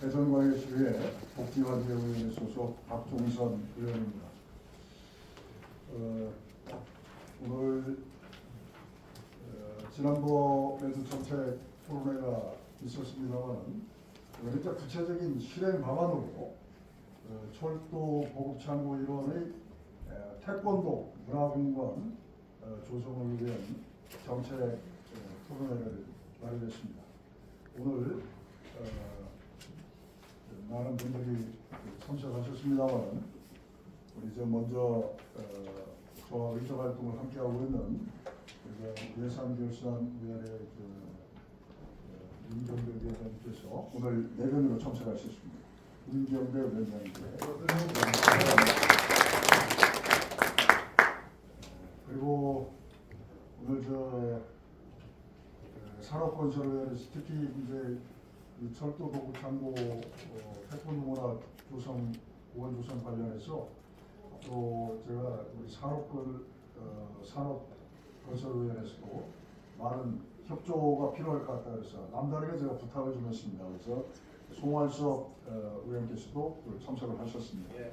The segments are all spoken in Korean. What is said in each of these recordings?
대전광역시의회 복지관리위원회 소속 박종선 의원입니다. 오늘 지난번에도 정책 토론회가 있었습니다만 그러니까 구체적인 실행 방안으로 철도 보급창고 일원의 태권도 문화공간 조성을 위한 정책 토론회를 마련했습니다. 오늘 많은 분들이 참석하셨습니다만 우리 먼저 저와 의정 활동을 함께하고 있는 예산결산위원회 임경배 위원장님께서 오늘 내변으로 참석하셨습니다. 임경배 위원장님께 그리고 오늘 산업건설위원회에서 특히 이제 철도 보급창고 태권도 문화 조성 보건 조성 관련해서 또 제가 우리 산업건설위원회에서도 많은 협조가 필요할 것 같다 그래서 남다르게 제가 부탁을 좀 했습니다. 그래서 송활섭 의원께서도 참석을 하셨습니다. 예.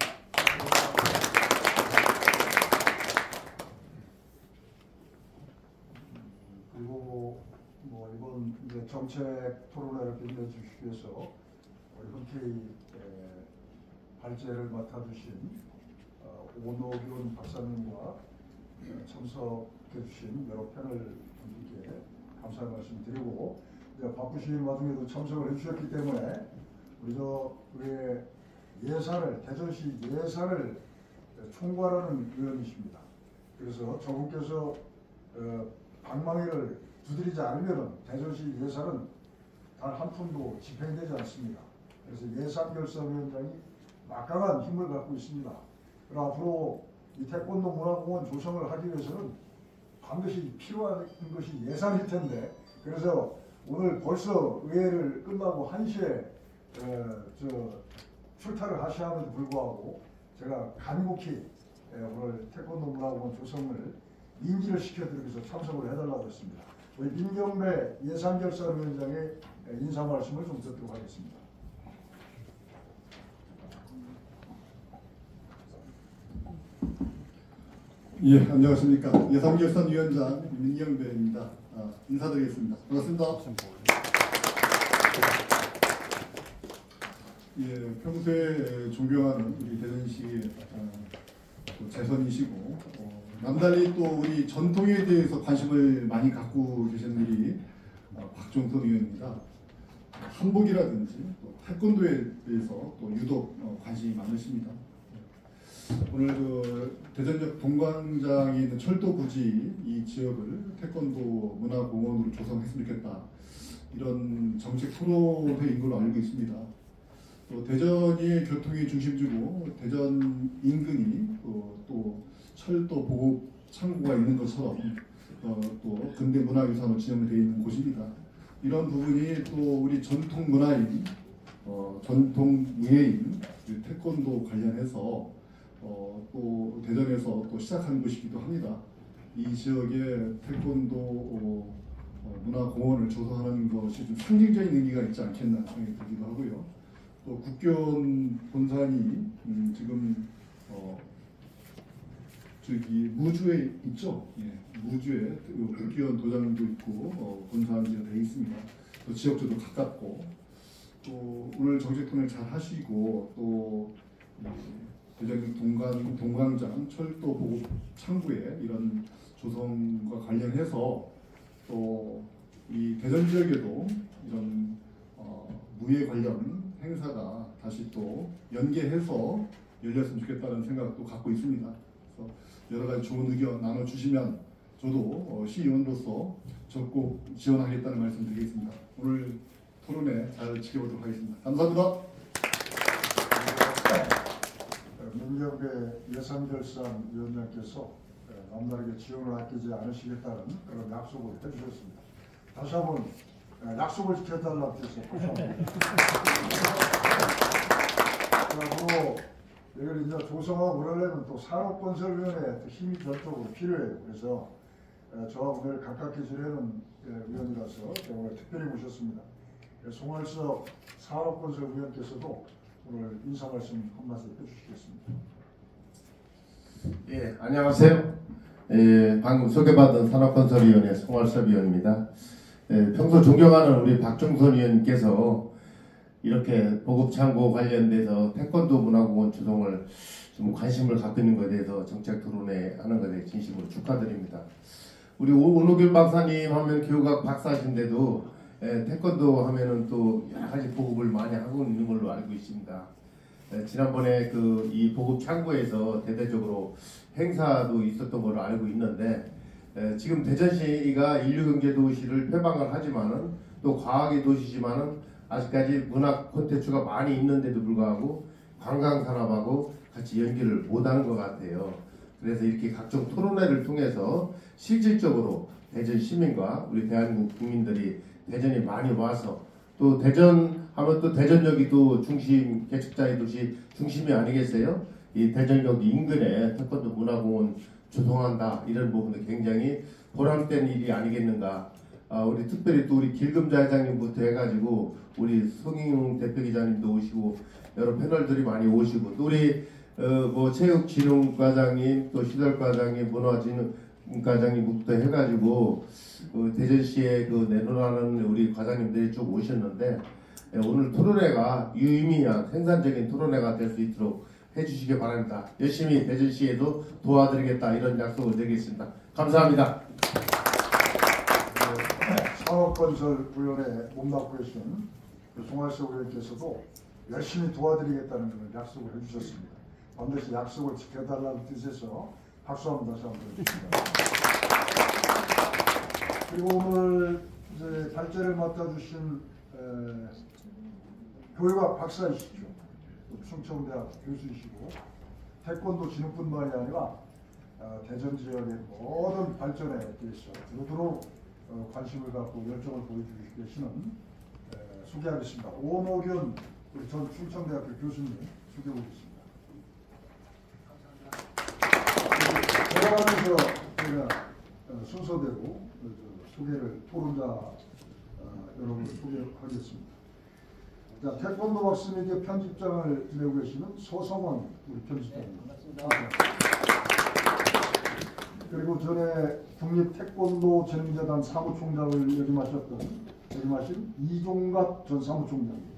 그리고 이번 이제 정책 토론회를 빛내주시기 위해서 우리 흔쾌히 발제를 맡아주신 오노균 박사님과 참석해주신 여러 패널 분들께 감사의 말씀 드리고 바쁘신 와중에도 참석을 해주셨기 때문에 우리의 예산을 대전시 예산을 총괄하는 의원이십니다. 그래서 저분께서 방망이를 두드리지 않으면 대전시 예산은 단 한 푼도 집행되지 않습니다. 그래서 예산결산위원장이 막강한 힘을 갖고 있습니다. 그럼 앞으로 이 태권도 문화공원 조성을 하기 위해서는 반드시 필요한 것이 예산일 텐데 그래서 오늘 벌써 의회를 끝나고 1시에 출타를 하시함에도 불구하고 제가 간곡히 오늘 태권도 문화공원 조성을 인지를 시켜드리기 위해서 참석을 해달라고 했습니다. 우리 임경배 예산결산위원장의 인사 말씀을 좀 듣도록 하겠습니다. 예, 안녕하십니까. 예산결산위원장 임경배입니다. 인사드리겠습니다. 반갑습니다. 예, 평소에 존경하는 우리 대전시 재선이시고 남달리 또 우리 전통에 대해서 관심을 많이 갖고 계신 분이 박종선 의원입니다. 한복이라든지 또 태권도에 대해서 또 유독 관심이 많으십니다. 오늘 대전역 동광장에 있는 철도 부지 이 지역을 태권도 문화공원으로 조성했으면 좋겠다 이런 정책 토론회인 걸로 알고 있습니다. 또 대전이 교통의 중심지고 대전 인근이 또 철도 보급 창고가 있는 것처럼 또 근대 문화유산으로 지정되어 있는 곳입니다. 이런 부분이 또 우리 전통 문화인 전통 무예인 태권도 관련해서 또 대전에서 또 시작한 곳이기도 합니다. 이 지역에 태권도 문화공원을 조성하는 것이 좀 상징적인 의미가 있지 않겠나 생각이 들기도 하고요. 또 국교원 본산이 지금 저기 무주에 있죠. 예, 무주에 국교원 도장도 있고 본산지가 되어 있습니다. 또 지역주도 가깝고 또 오늘 정책통을 잘 하시고 또 대전 동광장 철도 보급 창구에 이런 조성과 관련해서 또 이 대전 지역에도 이런 무예 관련 행사가 다시 또 연계해서 열렸으면 좋겠다는 생각도 갖고 있습니다. 그래서 여러 가지 좋은 의견 나눠주시면 저도 시의원으로서 적극 지원하겠다는 말씀 드리겠습니다. 오늘 토론회 잘 지켜보도록 하겠습니다. 감사합니다. 임경배 예산결산위원장께서 남다르게 지원을 아끼지 않으시겠다는 그런 약속을 해주셨습니다. 다시 한번 약속을 지켜달라고 해서 그리고 이걸 이제 조성하고 그러려면 또 산업건설위원회에 힘이 별도로 필요해요. 그래서 저와 오늘 가깝게 지내는 위원이라서 제가 오늘 특별히 모셨습니다. 송할섭 산업건설위원께서도 오늘 인사 말씀 한 말씀 해주시겠습니다. 예, 안녕하세요. 방금 소개받은 산업건설위원회 송할섭 위원입니다. 평소 존경하는 우리 박종선 위원님께서 이렇게 보급창고 관련돼서 태권도 문화공원 주동을 좀 관심을 갖고 있는 것에 대해서 정책 토론회 하는 것에 진심으로 축하드립니다. 우리 오노길 박사님 하면 교육학 박사신데도 태권도 하면은 또 여러 가지 보급을 많이 하고 있는 걸로 알고 있습니다. 지난번에 그 이 보급 창고에서 대대적으로 행사도 있었던 걸로 알고 있는데 지금 대전시가 인류경제도시를 표방을 하지만은 또 과학의 도시지만은 아직까지 문화 콘텐츠가 많이 있는데도 불구하고 관광산업하고 같이 연기를 못하는 것 같아요. 그래서 이렇게 각종 토론회를 통해서 실질적으로 대전 시민과 우리 대한민국 국민들이 대전에 많이 와서 또 대전 하면 또 대전역이 또 중심 개척자의 도시 중심이 아니겠어요? 이 대전역 인근에 태권도 문화공원 조성한다 이런 부분도 굉장히 보람된 일이 아니겠는가. 우리 특별히 또 우리 길금자 회장님부터 해가지고 우리 송인웅 대표기자님도 오시고 여러 패널들이 많이 오시고 또 우리 뭐 체육진흥과장님 또 시설과장님 문화진흥과장님부터 해가지고 대전시에 그 내놓으라는 우리 과장님들이 쭉 오셨는데 오늘 토론회가 유의미한 생산적인 토론회가 될 수 있도록 해주시기 바랍니다. 열심히 대전시에도 도와드리겠다 이런 약속을 드리겠습니다. 감사합니다. 산업건설위원회 몸담고 계신 송할섭 의원께서도 열심히 도와드리겠다는 그런 약속을 해주셨습니다. 반드시 약속을 지켜달라는 뜻에서 박수 한번 다시 한번 해주십니다. 그리고 오늘 이제 발제를 맡아주신 교육학 박사이시죠. 충청대학 교수이시고 태권도 진흥뿐만이 아니라 대전 지역의 모든 발전에 대해서 두루두루 관심을 갖고 열정을 보여주고 계시는 소개하겠습니다. 오노련 우리 전 충청대학교 교수님 소개해 보겠습니다. 들어가면서 제가 순서대로 소개를 토론자 여러분을 소개하겠습니다. 자, 태권도 박스미디어 편집장을 지내고 계시는 소성원 우리 편집장입니다. 그리고 전에 국립태권도진흥재단 사무총장을 역임하신 이종갑 전 사무총장입니다.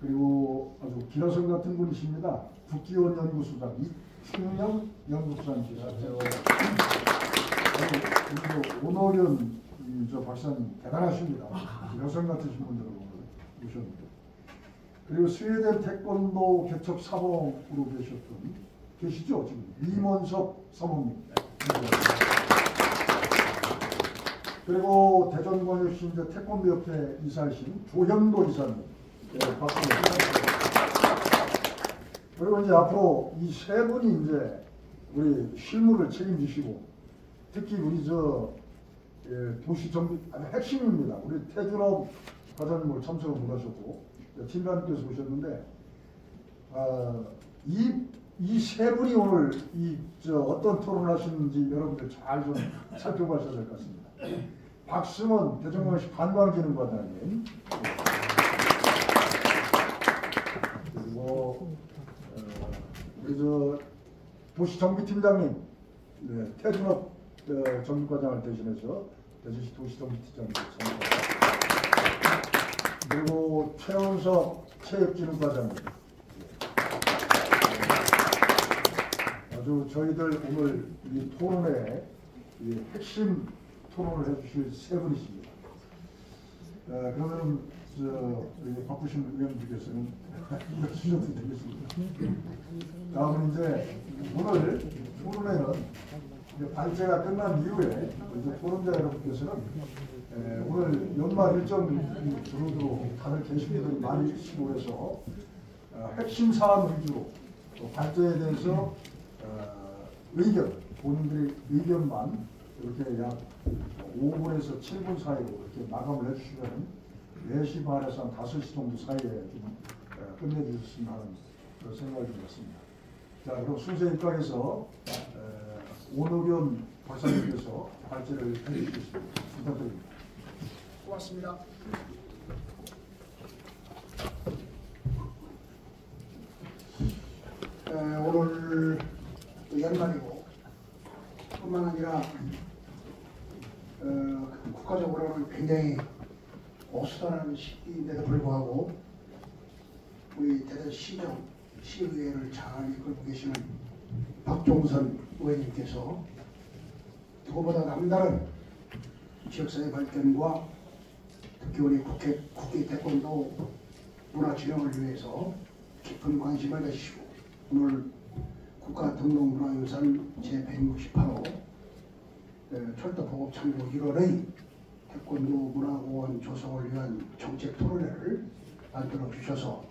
그리고 아주 기라성 같은 분이십니다. 국기원 연구소장 이충영 연구소장이시죠. 그리고 오노련 저 박사님 대단하십니다. 여성 같으신 분들을 오셨는데 그리고 스웨덴 태권도 개척 사범으로 계시죠 지금 이문석 사범님. 그리고 대전광역시 이제 태권도협회 이사이신 조현도 이사님. 네, 박수. 그리고 이제 앞으로 이 세 분이 이제 우리 실무를 책임지시고 특히 우리 도시 정비 핵심입니다. 우리 태준업 과장님을 참석을 못하셨고 팀장님께서 오셨는데 이 세 분이 오늘 어떤 토론을 하시는지 여러분들 잘 좀 살펴보셔야 될 것 같습니다. 박승원 대전광역시 관광진흥과장님 그리고 우리 도시정비팀장님 태준업 정비과장을 대신해서 대전시 도시정비팀장님 그리고 최원석 체육진흥과장님 아주 저희들 오늘 이 토론회 핵심 토론을 해주실 세 분이십니다. 그러면 우리 바쁘신 의원님께서는 이러셔도 되겠습니다. 다음은 이제 오늘 토론회는 발제가 끝난 이후에 이제 토론자 여러분께서는 오늘 연말 일정이 두루두루 다들 계신 분들이 많이 계시고 해서 핵심 사안 위주로 발제에 대해서 의견, 본인들의 의견만 이렇게 약 5분에서 7분 사이로 이렇게 마감을 해주시면 4시 반에서 한 5시 정도 사이에 좀 끝내주셨으면 하는 그런 생각이 들었습니다. 자, 그럼 순서 입각해서 오노련 박사님께서 발제를 해주시겠습니다. 부탁드립니다. 고맙습니다. 오늘 연말이고 뿐만 아니라 국가적으로는 굉장히 어수선한 시기인데도 불구하고 우리 대전시정 시의회를 잘 이끌고 계시는 박종선 의원님께서 누구보다 남다른 지역사회 발전과 특히 우리 국회 태권도 문화 진흥을 위해서 깊은 관심을 가지시고 오늘 국가등록문화유산 제168호 철도보급 창고 1월의 태권도 문화공원 조성을 위한 정책 토론회를 만들어 주셔서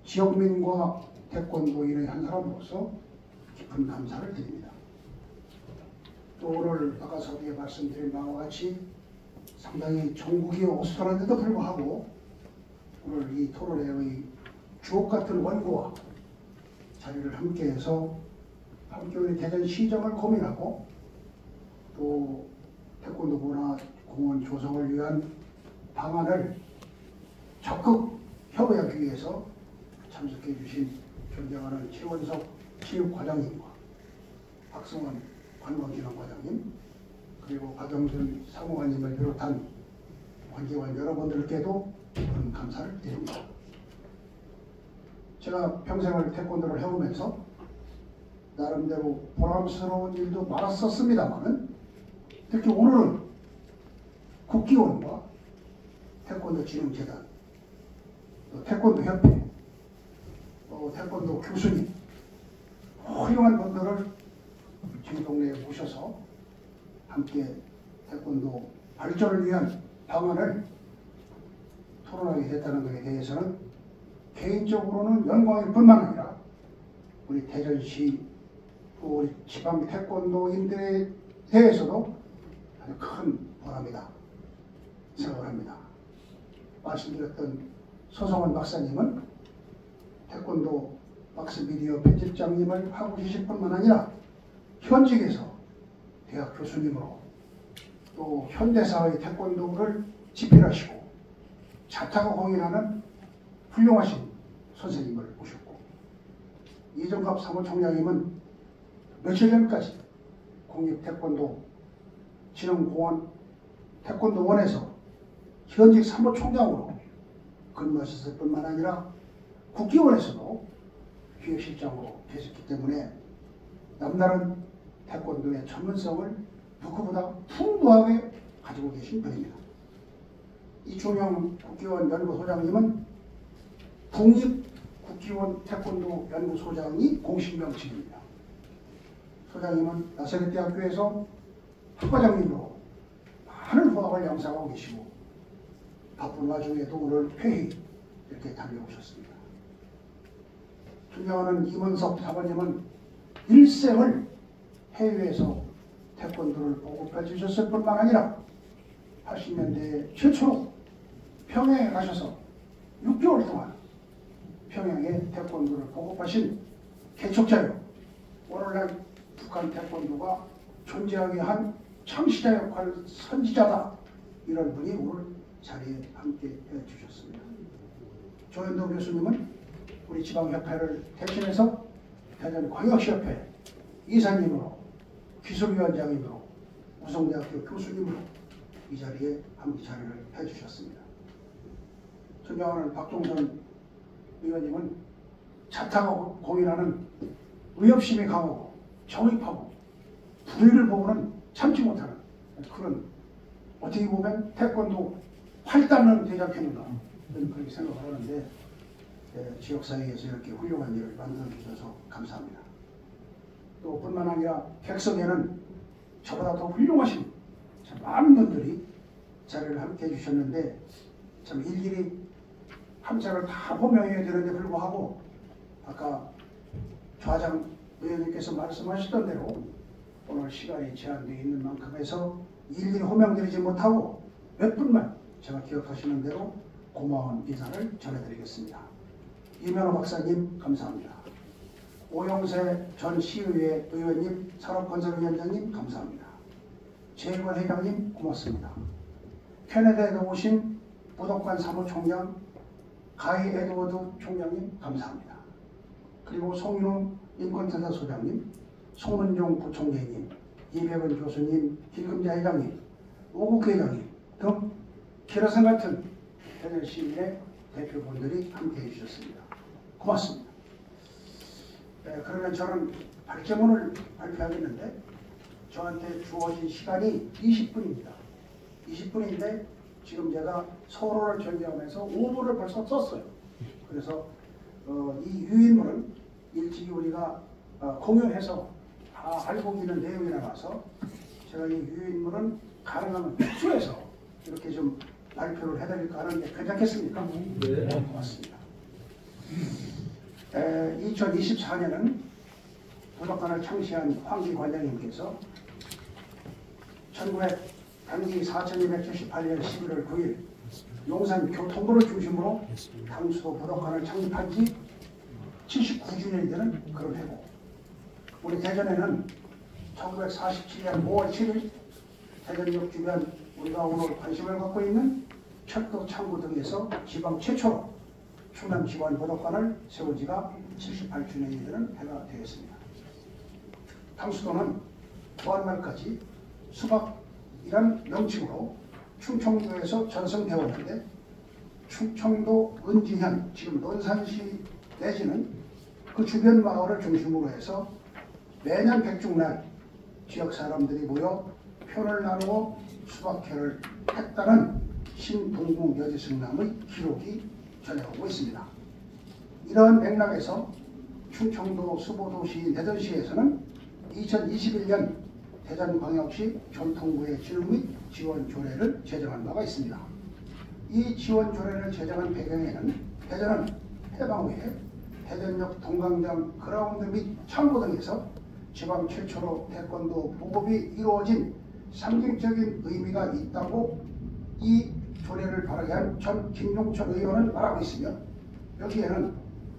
지역민과 태권도인의 한 사람으로서 깊은 감사를 드립니다. 또 오늘 아까 서두에 말씀드린 바와 같이 상당히 전국이 어수선한데도 불구하고 오늘 이 토론회의 주옥같은 원고와 자리를 함께해서 함께 우리 대전시정을 고민하고 또 태권도 문화공원 조성을 위한 방안을 적극 협의하기 위해서 참석해 주신 존경하는 최원석 체육과장님과 박승원 관광진흥과장님 그리고 박영준 사무관님을 비롯한 관계원 여러분들께도 큰 감사를 드립니다. 제가 평생을 태권도를 해오면서 나름대로 보람스러운 일도 많았었습니다만은 특히 오늘은 국기원과 태권도 진흥재단, 또 태권도 협회, 또 태권도 교수님 훌륭한 분들을 저희 동네에 모셔서 함께 태권도 발전을 위한 방안을 토론하게 됐다는 것에 대해서는 개인적으로는 영광일 뿐만 아니라 우리 대전시 또 우리 지방 태권도인들에 대해서도 아주 큰 보람이다 생각을 합니다. 말씀드렸던 서성원 박사님은 태권도 박스미디어 편집장님을 하고 계실 뿐만 아니라 현직에서 대학 교수님으로 또 현대사의 태권도를 집필하시고 자타가 공인하는 훌륭하신 선생님을 모셨고 이정갑 사무총장님은 며칠 전까지 국립태권도 진흥공원 태권도원에서 현직 사무총장으로 근무하셨을 뿐만 아니라 국기원에서도 기획실장으로 계셨기 때문에 남다른 태권도의 전문성을 누구보다 풍부하게 가지고 계신 분입니다. 이충영 국기원 연구소장님은 국립국기원 태권도 연구소장이 공식 명칭입니다. 소장님은 나세렛대학교에서 학과장님으로 많은 후학을 양성하고 계시고 바쁜 와중에도 오늘 회의 이렇게 다녀오셨습니다. 존경하는 임원석 사관님은 일생을 해외에서 태권도를 보급해 주셨을 뿐만 아니라 80년대 최초로 평양에 가셔서 6개월 동안 평양에 태권도를 보급하신 개척자요. 오늘날 북한 태권도가 존재하게 한 창시자 역할 선지자다. 이런 분이 오늘 자리에 함께 해주셨습니다. 조현도 교수님은 우리 지방협회를 대신해서 대전광역시협회 이사님으로 기술위원장님으로 우성대학교 교수님으로 이 자리에 함께 자리를 해주셨습니다. 존경하는 박종선 의원님은 자타가 공인하는 의협심이 강하고 정의하고 불의를 보고는 참지 못하는 그런 어떻게 보면 태권도 활단은 대장편인가 그렇게 생각을 하는데 지역사회에서 이렇게 훌륭한 일을 만들어 주셔서 감사합니다. 또 뿐만 아니라 객석에는 저보다 더 훌륭하신 참 많은 분들이 자리를 함께 해주셨는데 참 일일이 함자를 다 호명해야 되는데 불구하고 아까 좌장 의원님께서 말씀하셨던 대로 오늘 시간이 제한되어 있는 만큼 해서 일일이 호명드리지 못하고 몇 분만 제가 기억하시는 대로 고마운 인사를 전해드리겠습니다. 이면호 박사님 감사합니다. 오영세 전 시의회 의원님, 산업건설위원장님 감사합니다. 재건 회장님 고맙습니다. 캐나다에 오신 무덕관 사무총장 가이 에드워드 총장님 감사합니다. 그리고 송인호 인권센터 소장님, 송은종 부총재님, 이백은 교수님, 김금자 회장님, 오국 회장님 등 기라성 같은 대전 시민의 대표분들이 함께해 주셨습니다. 고맙습니다. 그러면 저는 발제문을 발표하겠는데 저한테 주어진 시간이 20분입니다. 20분인데 지금 제가 서로를 전개하면서 5분을 벌써 썼어요. 그래서 이 유인물은 일찍이 우리가 공유해서 다 알고 있는 내용이 나와서 제가 이 유인물은 가능하면 축소해서 이렇게 좀 발표를 해드릴까 하는데 괜찮겠습니까? 네. 고맙습니다. 2024년은 무덕관을 창시한 황기 관장님께서 4278년 11월 9일 용산 교통부를 중심으로 당수도 무덕관을 창립한 지 79주년이 되는 그런 해고, 우리 대전에는 1947년 5월 7일 대전역 주변 우리가 오늘 관심을 갖고 있는 철도 창구 등에서 지방 최초로 충남 지원 무덕관을 세운 지가 78주년이 되는 해가 되겠습니다. 당수도는 무한말까지 수박이란 명칭으로 충청도에서 전성되어 왔는데 충청도 은진현 지금 논산시 내지는 그 주변 마을을 중심으로 해서 매년 백중날 지역 사람들이 모여 편을 나누어 수박회를 했다는 신동국 여지승남의 기록이 전해오고 있습니다. 이러한 맥락에서 충청도 수보도시인 대전시에서는 2021년 대전광역시 교통부의 진흥 및 지원 조례를 제정한 바가 있습니다. 이 지원 조례를 제정한 배경에는 대전은 해방 후에 대전역 동강장 그라운드 및 창고 등에서 지방 최초로 태권도 보급이 이루어진 상징적인 의미가 있다고 이 조례를 발의한 전 김용철 의원은 말하고 있으며, 여기에는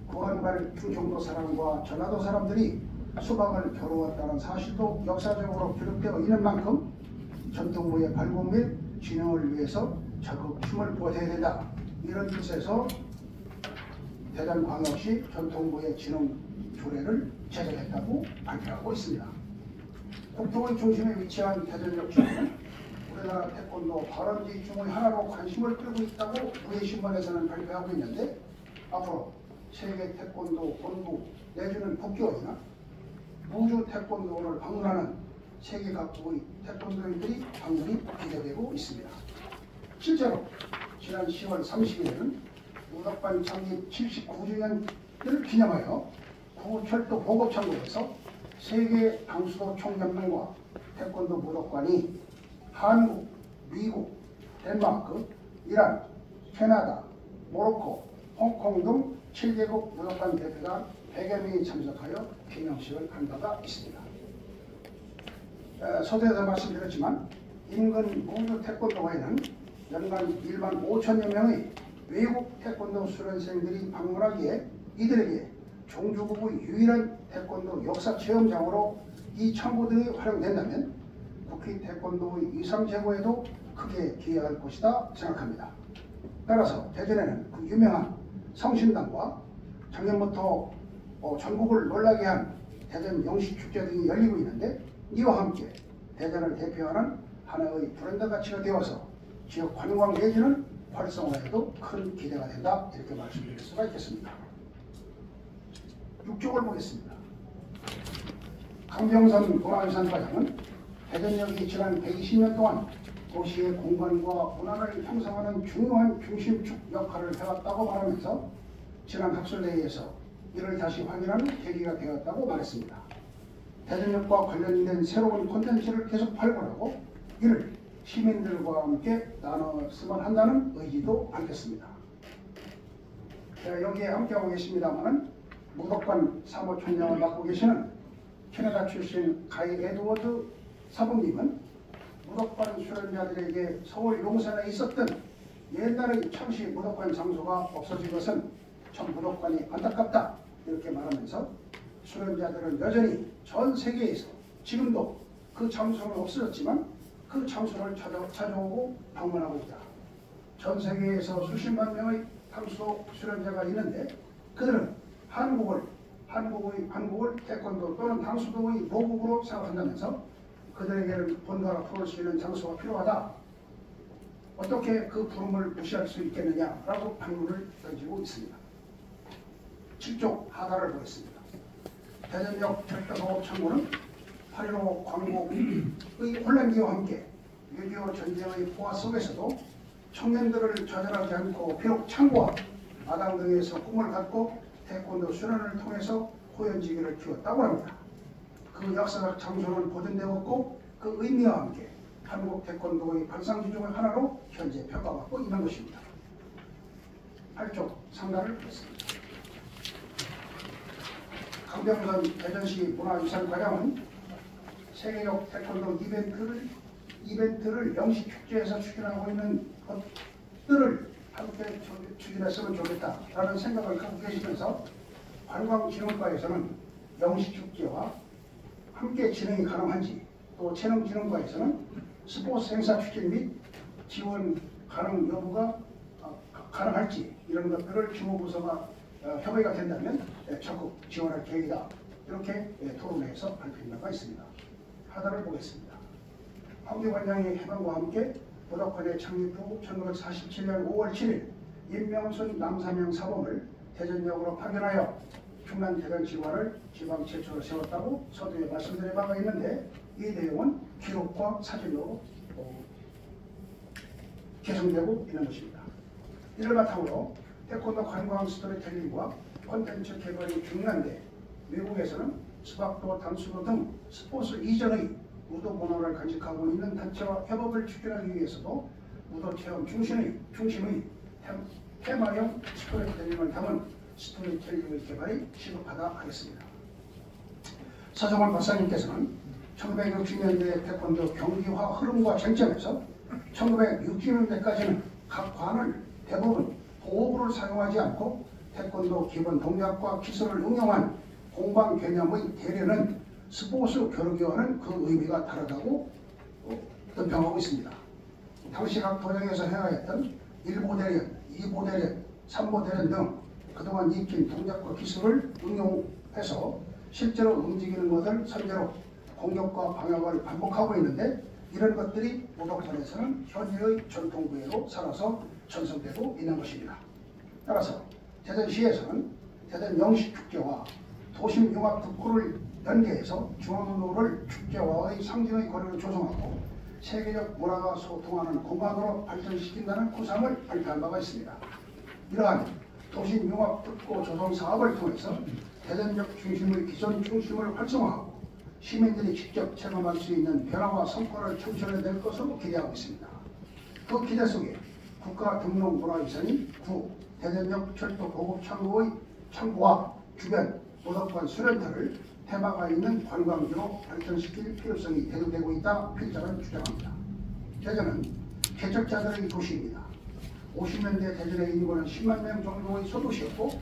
구한발 충청도 사람과 전라도 사람들이 수박을 겨루었다는 사실도 역사적으로 기록되어 있는 만큼 전통부의 발굴 및 진흥을 위해서 적극 힘을 보태야 된다, 이런 뜻에서 대전광역시 전통부의 진흥 조례를 제정했다고 발표하고 있습니다. 국토의 중심에 위치한 대전역 주변은 우리나라 태권도 발원지 중의 하나로 관심을 끌고 있다고 우리 신문에서는 발표하고 있는데, 앞으로 세계 태권도 본부 내주는 국교원이나 우주 태권도를 방문하는 세계 각국의 태권도인들이 방문이 기대되고 있습니다. 실제로 지난 10월 30일에는 무덕관 창립 79주년을 기념하여 구철도 보급창고에서 세계 당수도 총연맹과 태권도 무덕관이 한국, 미국, 덴마크, 이란, 캐나다, 모로코, 홍콩 등 7개국 무덕관 대표단 100여 명이 참석하여 기념식을 한 바가 있습니다. 서두에서 말씀드렸지만 인근 우주 태권도회는 연간 1만 5천여 명의 외국 태권도 수련생들이 방문하기에 이들에게 종주국의 유일한 태권도 역사 체험장으로 이 창고 등이 활용된다면 국회 태권도의 위상 제고에도 크게 기여할 것이다 생각합니다. 따라서 대전에는 그 유명한 성신당과 작년부터 전국을 놀라게 한 대전 영시축제 등이 열리고 있는데, 이와 함께 대전을 대표하는 하나의 브랜드 가치가 되어서 지역 관광 내지는 활성화에도 큰 기대가 된다, 이렇게 말씀드릴 수가 있겠습니다. 6쪽을 보겠습니다. 강병선 문화유산과장은 대전역이 지난 120년 동안 도시의 공간과 문화를 형성하는 중요한 중심축 역할을 해왔다고 말하면서 지난 학술회의에서 이를 다시 확인하는 계기가 되었다고 말했습니다. 대전역과 관련된 새로운 콘텐츠를 계속 발굴하고 이를 시민들과 함께 나눴으면 한다는 의지도 밝혔습니다. 제가 여기에 함께하고 계십니다마는 무덕관 사무총장을 맡고 계시는 캐나다 출신 가이 에드워드 사부님은 무덕관 수련자들에게 서울 용산에 있었던 옛날의 창시 무덕관 장소가 없어진 것은 참 무덕관이 안타깝다, 이렇게 말하면서 수련자들은 여전히 전 세계에서 지금도 그 장소는 없어졌지만 그 장소를 찾아오고 방문하고 있다, 전 세계에서 수십만 명의 탕수도 수련자가 있는데 그들은 한국을 태권도 또는 탕수도의 모국으로 생각한다면서 그들에게는 본가가 부를 수 있는 장소가 필요하다. 어떻게 그 부름을 무시할 수 있겠느냐라고 반문을 던지고 있습니다. 7쪽 하단을 보겠습니다. 대전역 철도보급 창고는 8.15 광복의 혼란기와 함께 6.25 전쟁의 포화 속에서도 청년들을 좌절하지 않고 비록 창고와 마당 등에서 꿈을 갖고 태권도 수련을 통해서 호연지기를 키웠다고 합니다. 그 역사적 장소는 보존되었고 그 의미와 함께 한국 태권도의 발상지 중 하나로 현재 평가받고 있는 것입니다. 8쪽 상단을 보겠습니다. 강병선 대전시 문화유산 과장은 세계적 태권도 이벤트를 영시 축제에서 추진하고 있는 것들을 함께 추진했으면 좋겠다라는 생각을 갖고 계시면서 관광진흥과에서는 영시 축제와 함께 진행이 가능한지 또 체능진흥과에서는 스포츠 행사 추진 및 지원 가능 여부가 가능할지 이런 것들을 주무부서가 협의가 된다면 적극 지원할 계획이다. 이렇게 토론회에서 발표한 바가 있습니다. 하단을 보겠습니다. 황교관장의 해방과 함께 보덕관의 창립 후 1947년 5월 7일 임명순 남사명 사범을 대전역으로 파견하여 충남 대전지관을 지방 최초로 세웠다고 서두에 말씀드린 바가 있는데 이 내용은 기록과 사진으로 개성되고 있는 것입니다. 이를 바탕으로 태권도 관광 스토리텔링과 콘텐츠 개발이 중요한데 미국에서는 스박도, 탕수도 등 스포츠 이전의 무도 문화를 간직하고 있는 단체와 협업을 추진하기 위해서도 무도 체험 중심의 테마형 스토리텔링을 담은 스토리텔링의 개발이 시급하다 하겠습니다. 서정원 박사님께서는 1960년대 태권도 경기화 흐름과 쟁점에서 1960년대까지는 각 관을 대부분 보호구를 사용하지 않고 태권도 기본 동작과 기술을 응용한 공방 개념의 대례는 스포츠 교류기와는 그 의미가 다르다고 논평하고 있습니다. 당시 각 도장에서 행하였던 1보 대련, 2보 대련, 3보 대련 등 그동안 익힌 동작과 기술을 응용해서 실제로 움직이는 것을 선제로 공격과 방역을 반복하고 있는데 이런 것들이 무도권에서는 현재의 전통 부위로 살아서 전승되고 있는 것입니다. 따라서 대전시에서는 대전 영시축제와 도심융합 특구를 연계해서 중앙로를 축제와의 상징의 거리로 조성하고 세계적 문화가 소통하는 공간으로 발전시킨다는 구상을 발표한 바가 있습니다. 이러한 도심융합 특구 조성 사업을 통해서 대전역 중심의 기존 중심을 활성화하고 시민들이 직접 체감할 수 있는 변화와 성과를 창출해낼 것으로 기대하고 있습니다. 그 기대 속에 국가등록문화유산인 구 대전역 철도 보급 창고와 주변 무도권 수련터를 테마가 있는 관광지로 발전시킬 필요성이 대두되고 있다 필자는 주장합니다. 대전은 개척자들의 도시입니다. 50년대 대전의 인구는 10만 명 정도의 소도시였고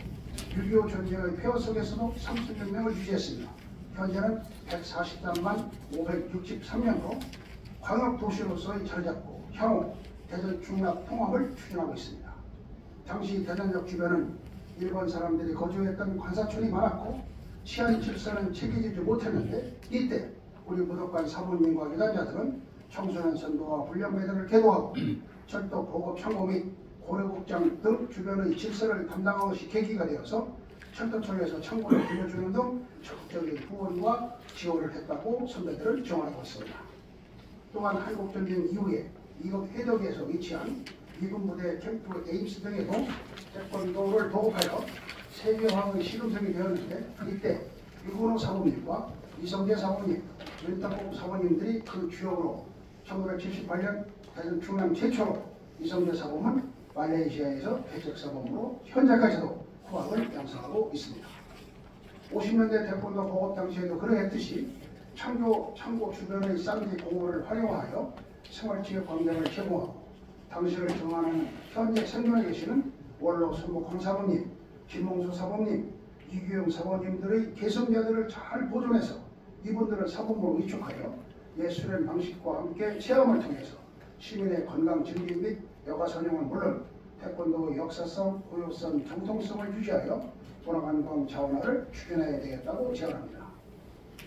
6.25 전쟁의 폐허 속에서도 30여 명을 유지했습니다. 현재는 143만 563명으로 광역도시로서의 자리 잡고 향후 대전 중납 통합을 추진하고 있습니다. 당시 대전역 주변은 일본 사람들이 거주했던 관사촌이 많았고 치안 질서는 체계지지 못했는데 이때 우리 무도관 사모님과 유단자들은 청소년 선도와 훈련배들을 계도하고 철도 보급 창고 및 고려국장 등 주변의 질서를 담당한 것이 계기가 되어서 철도청에서 창고를 빌려주는 등 적극적인 후원과 지원을 했다고 선배들을 정언하고 있습니다. 또한 한국전쟁 이후에 이곳 해덕에서 위치한 미군 부대 캠프 에임스 등에도 태권도를 도급하여 세계화의 시금석이 되었는데 이때 유근호 사모님과 이성재 사모님, 윤탁국 사모님들이 그 주역으로 1978년 대전 충남 최초로 이성재 사범은 말레이시아에서 개척 사범으로 현재까지도 후학을 양성하고 있습니다. 50년대 태권도 보급 당시에도 그러했듯이 창고 주변의 쌍지 공원을 활용하여 생활체육 광장을 제공하고 당시를 정하는 현재 생존해 계시는 원로 손목황 사범님, 김몽수 사범님, 이규영 사범님들의 계승자들을 잘 보존해서 이분들을 사범으로 위촉하여 예술의 방식과 함께 체험을 통해서 시민의 건강 증진 및 여가 선용은 물론 태권도 역사성, 고유성, 정통성을 유지하여 문화관광 자원화를 추진해야 되겠다고 제안합니다.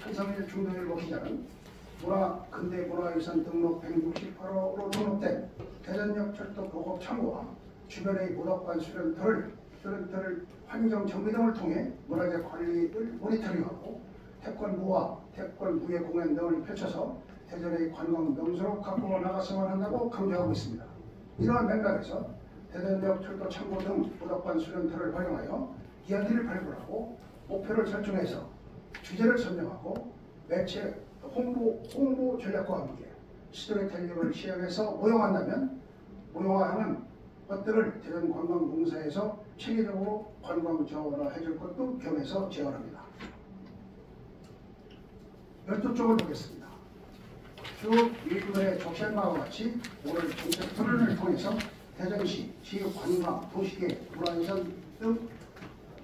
한성일 중도일보 기자는 근대문화유산 등록 168호로 등록된 대전역 철도 보급 창고와 주변의 무덤관 수련터를 환경 정비 등을 통해 문화재 관리를 모니터링하고 태권부와 태권부의 공연 등을 펼쳐서 대전의 관광 명소로 갖고 나갔으면 한다고 강조하고 있습니다. 이러한 맥락에서 대전역 철도 창고 등 무덤관 수련터를 활용하여 이야기를 발굴하고 목표를 설정해서 주제를 선정하고 매체 홍보 전략과 함께 스토리텔링을 시행해서 모형화하는 것들을 대전관광공사에서 체계적으로 관광 자원화해줄 것도 겸해서 제안합니다. 12쪽을 보겠습니다. 쭉 일부의 적시한바와 같이 오늘 정책 토론을 통해서 대전시, 지역관광, 도시계, 문화유산 등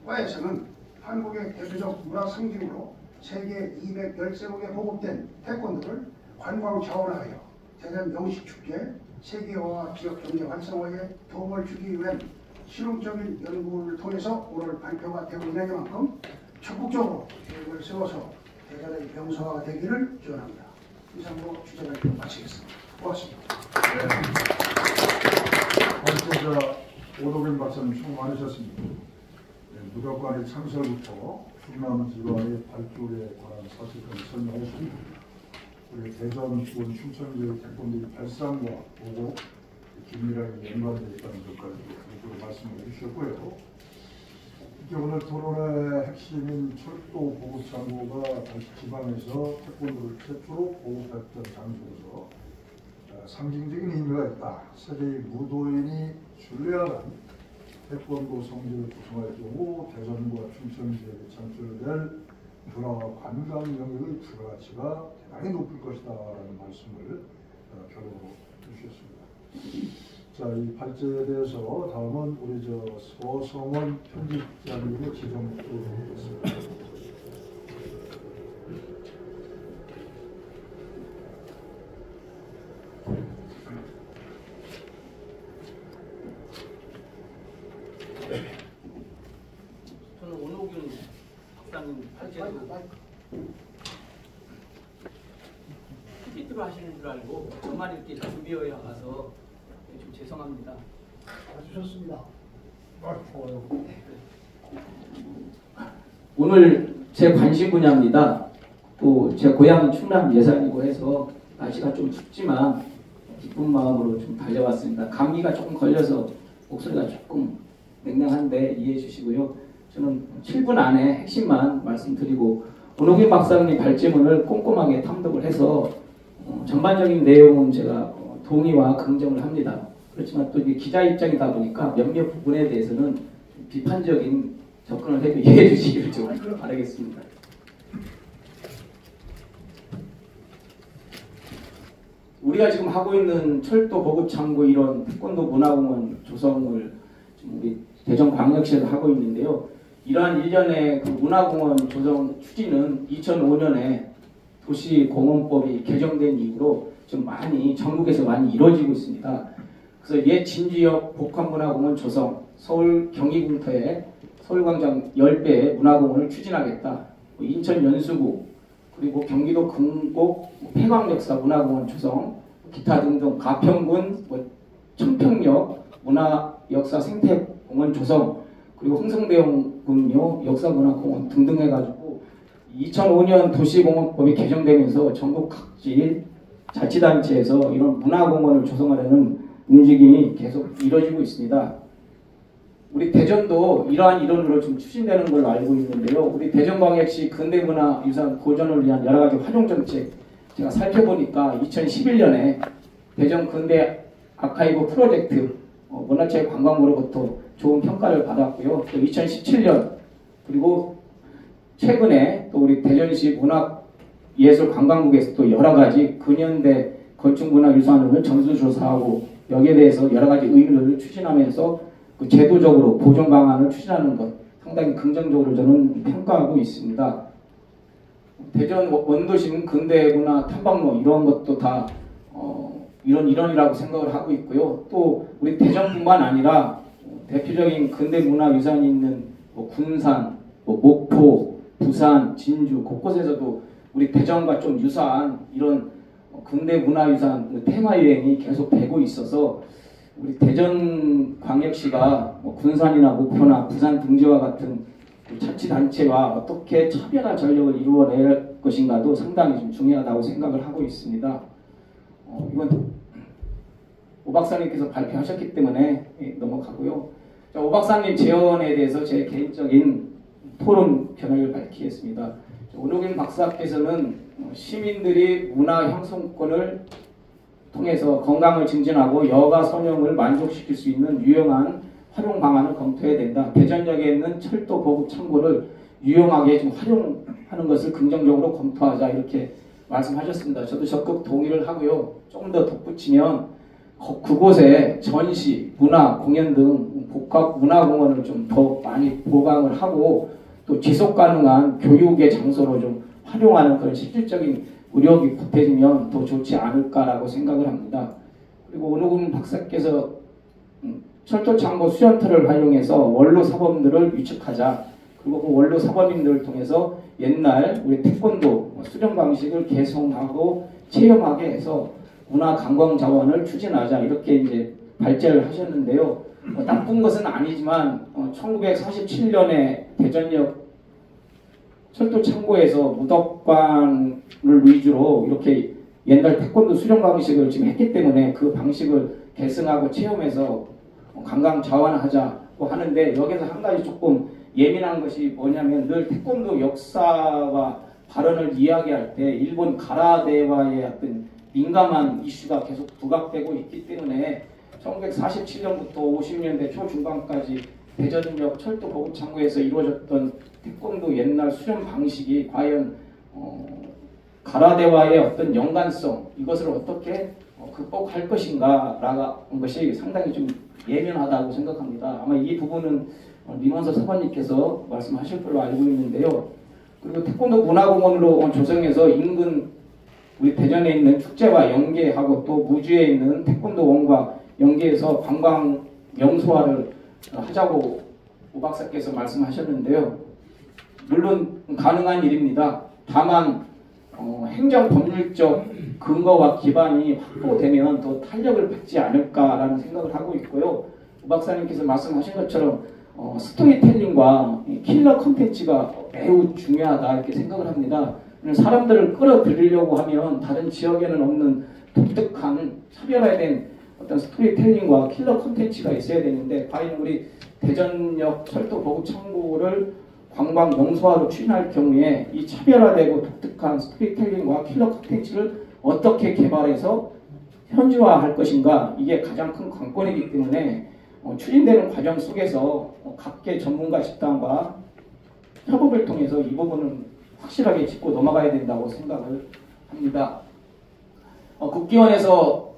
과에서는 한국의 대표적 문화 상징으로 세계 213개국에 보급된 태권도를 관광 자원화하여 대전 영식축제, 세계화 지역 경제 활성화에 도움을 주기 위한 실용적인 연구를 통해서 오늘 발표가 되고 있는 만큼 적극적으로 계획을 세워서 대전의 명소화가 되기를 기원합니다. 이상으로 주제 발표 마치겠습니다. 고맙습니다. 발표자 오덕인 박사님 수고 많으셨습니다. 무덤관의 창설부터 충남 지방의 발주에 관한 사실까지 설명했습니다. 우리 대전군 춘천지역 태권도의 발상과 보고 긴밀하게 연관되어 있다는 것까지 말씀을 해주셨고요. 이제 오늘 토론의 핵심인 철도 보급창고가 지방에서 태권도를 최초로 보급했던 장소로서 상징적인 의미가 있다. 세계의 무도인이 신뢰하는 태권도 성지를 구성할 경우 대전과 춘천 지역에 창출될 문화와 관광 영역의 부가가치가 대단히 높을 것이다라는 말씀을 결론으로 해주셨습니다. 자, 이 발제에 대해서 다음은 우리 서성원 편집장님의 지정을 드리겠습니다. 저는 오노균 박사님 발제도 PPT로 하시는 줄 알고 저만 이렇게 준비해 와서 좀 죄송합니다. 해주셨습니다. 좋아요. 오늘 제 관심 분야입니다. 또 제 고향은 충남 예산이고 해서 날씨가 좀 춥지만 기쁜 마음으로 좀 달려왔습니다. 감기가 조금 걸려서 목소리가 조금 냉랭한데 이해해 주시고요. 저는 7분 안에 핵심만 말씀드리고 오노균 박사님 발제문을 꼼꼼하게 탐독을 해서 전반적인 내용은 제가 동의와 긍정을 합니다. 그렇지만 또 이게 기자 입장이다 보니까 몇몇 부분에 대해서는 비판적인 접근을 해도 이해해 주시기를 좀 바라겠습니다. 우리가 지금 하고 있는 철도 보급창고 이런 태권도 문화공원 조성을 지금 우리 대전광역시에서 하고 있는데요. 이러한 일련의 그 문화공원 조성 추진은 2005년에 도시공원법이 개정된 이후로 좀 많이 전국에서 많이 이루어지고 있습니다. 그래서 옛 진지역 복합문화공원 조성, 서울 경기궁터에 서울광장 10배의 문화공원을 추진하겠다. 인천 연수구 그리고 경기도 금곡 폐광역사 문화공원 조성, 기타 등등 가평군 청평역 문화역사 생태공원 조성, 그리고 홍성대공요 역사문화공원 등등 해가지고 2005년 도시공원법이 개정되면서 전국 각지 자치단체에서 이런 문화공원을 조성하려는 움직임이 계속 이뤄지고 있습니다. 우리 대전도 이러한 이론으로 좀 추진되는 걸로 알고 있는데요. 우리 대전광역시 근대문화유산 보존을 위한 여러 가지 활용정책 제가 살펴보니까 2011년에 대전 근대 아카이브 프로젝트 문화체 관광부로부터 좋은 평가를 받았고요. 또 2017년 그리고 최근에 또 우리 대전시 문화예술관광국에서 또 여러 가지 근현대 건축문화유산을 전수조사하고 여기에 대해서 여러 가지 의견을 추진하면서 그 제도적으로 보존 방안을 추진하는 것 상당히 긍정적으로 저는 평가하고 있습니다. 대전 원도심 근대문화 탐방로 이런 것도 다 일원이라고 생각을 하고 있고요. 또 우리 대전뿐만 아니라 대표적인 근대 문화유산이 있는 뭐 군산, 뭐 목포, 부산, 진주 곳곳에서도 우리 대전과 좀 유사한 이런 근대 문화유산 테마 여행이 계속 되고 있어서 우리 대전광역시가 뭐 군산이나 목포나 부산 등지와 같은 자치단체와 어떻게 차별화 전력을 이루어낼 것인가도 상당히 좀 중요하다고 생각을 하고 있습니다. 이건 오 박사님께서 발표하셨기 때문에 넘어가고요. 자, 오 박사님 제언에 대해서 제 개인적인 토론 견해를 밝히겠습니다. 오노균 박사께서는 시민들이 문화 형성권을 통해서 건강을 증진하고 여가 선용을 만족시킬 수 있는 유용한 활용 방안을 검토해야 된다. 대전역에 있는 철도 보급 창고를 유용하게 좀 활용하는 것을 긍정적으로 검토하자 이렇게 말씀하셨습니다. 저도 적극 동의를 하고요. 조금 더 덧붙이면 그곳에 전시, 문화, 공연 등 복합 문화공원을 좀 더 많이 보강을 하고 또 지속 가능한 교육의 장소로 좀 활용하는 그런 실질적인 의욕이 보태지면 더 좋지 않을까라고 생각을 합니다. 그리고 오노균 박사께서 철도창고 수연터를 활용해서 원로 사범들을 유축하자. 그리고 그 원로 사범인들을 통해서 옛날 우리 태권도 수련 방식을 개성하고 체험하게 해서 문화 관광 자원을 추진하자 이렇게 이제 발제를 하셨는데요. 나쁜 것은 아니지만 1947년에 대전역 철도 창고에서 무덕관을 위주로 이렇게 옛날 태권도 수련 방식을 지금 했기 때문에 그 방식을 계승하고 체험해서 관광 자원화하자고 하는데 여기서 한 가지 조금 예민한 것이 뭐냐면 늘 태권도 역사와 발언을 이야기할 때 일본 가라데와의 어떤 민감한 이슈가 계속 부각되고 있기 때문에 1947년부터 50년대 초중반까지 대전역 철도 보급 창고에서 이루어졌던 태권도 옛날 수련 방식이 과연 가라데와의 어떤 연관성 이것을 어떻게 극복할 것인가라는 것이 상당히 좀 예민하다고 생각합니다. 아마 이 부분은 리먼서 사관님께서 말씀하실 걸로 알고 있는데요. 그리고 태권도 문화공원으로 조성해서 인근 우리 대전에 있는 축제와 연계하고 또 무주에 있는 태권도원과 연계해서 관광 명소화를 하자고 오 박사께서 말씀하셨는데요. 물론 가능한 일입니다. 다만 행정법률적 근거와 기반이 확보되면 더 탄력을 받지 않을까라는 생각을 하고 있고요. 오 박사님께서 말씀하신 것처럼 스토리텔링과 킬러 콘텐츠가 매우 중요하다 이렇게 생각을 합니다. 사람들을 끌어들이려고 하면 다른 지역에는 없는 독특한 차별화된 어떤 스토리텔링과 킬러 콘텐츠가 있어야 되는데 과연 우리 대전역 철도 보급 창고를 관광 명소화로 추진할 경우에 이 차별화되고 독특한 스토리텔링과 킬러 콘텐츠를 어떻게 개발해서 현지화할 것인가 이게 가장 큰 관건이기 때문에 추진되는 과정 속에서 각계 전문가 집단과 협업을 통해서 이 부분은 확실하게 짚고 넘어가야 된다고 생각을 합니다. 국기원에서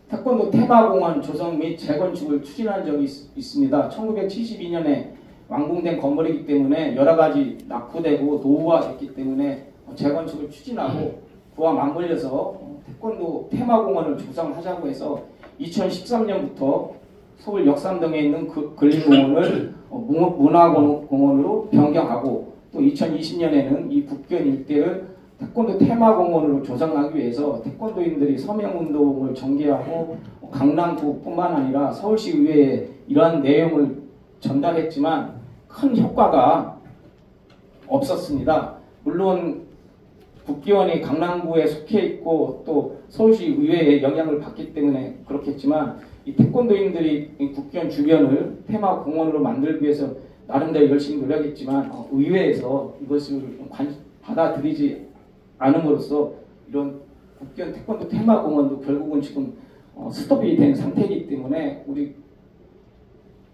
태권도 테마공원 조성 및 재건축을 추진한 적이 있습니다. 1972년에 완공된 건물이기 때문에 여러 가지 낙후되고 노후화됐기 때문에 재건축을 추진하고 그와 맞물려서 태권도 테마공원을 조성하자고 해서 2013년부터 서울 역삼동에 있는 근린공원을 문화공원으로 변경하고 또 2020년에는 이 국견 일대를 태권도 테마공원으로 조성하기 위해서 태권도인들이 서명운동을 전개하고 강남구뿐만 아니라 서울시의회에 이러한 내용을 전달했지만 큰 효과가 없었습니다. 물론 국기원이 강남구에 속해 있고 또 서울시의회의 영향을 받기 때문에 그렇겠지만 이 태권도인들이 이 국기원 주변을 테마공원으로 만들기 위해서 나름대로 열심히 노력했지만 의회에서 이것을 받아들이지 않음으로써 이런 국기원 태권도 테마공원도 결국은 지금 스톱이 된 상태이기 때문에 우리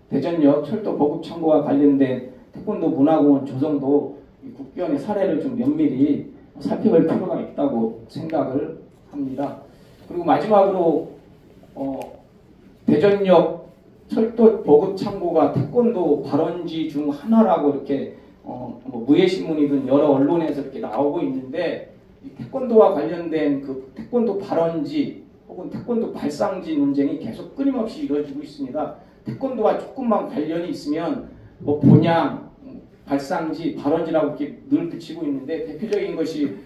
대전역 철도 보급 창고와 관련된 태권도 문화공원 조성도 이 국기원의 사례를 좀 면밀히 살펴볼 필요가 있다고 생각을 합니다. 그리고 마지막으로 대전역 철도 보급 창고가 태권도 발원지 중 하나라고 이렇게 뭐 무예신문이든 여러 언론에서 이렇게 나오고 있는데 이 태권도와 관련된 그 태권도 발원지 혹은 태권도 발상지 논쟁이 계속 끊임없이 이루어지고 있습니다. 태권도와 조금만 관련이 있으면 뭐 본향, 발상지, 발원지라고 이렇게 늘 붙이고 있는데 대표적인 것이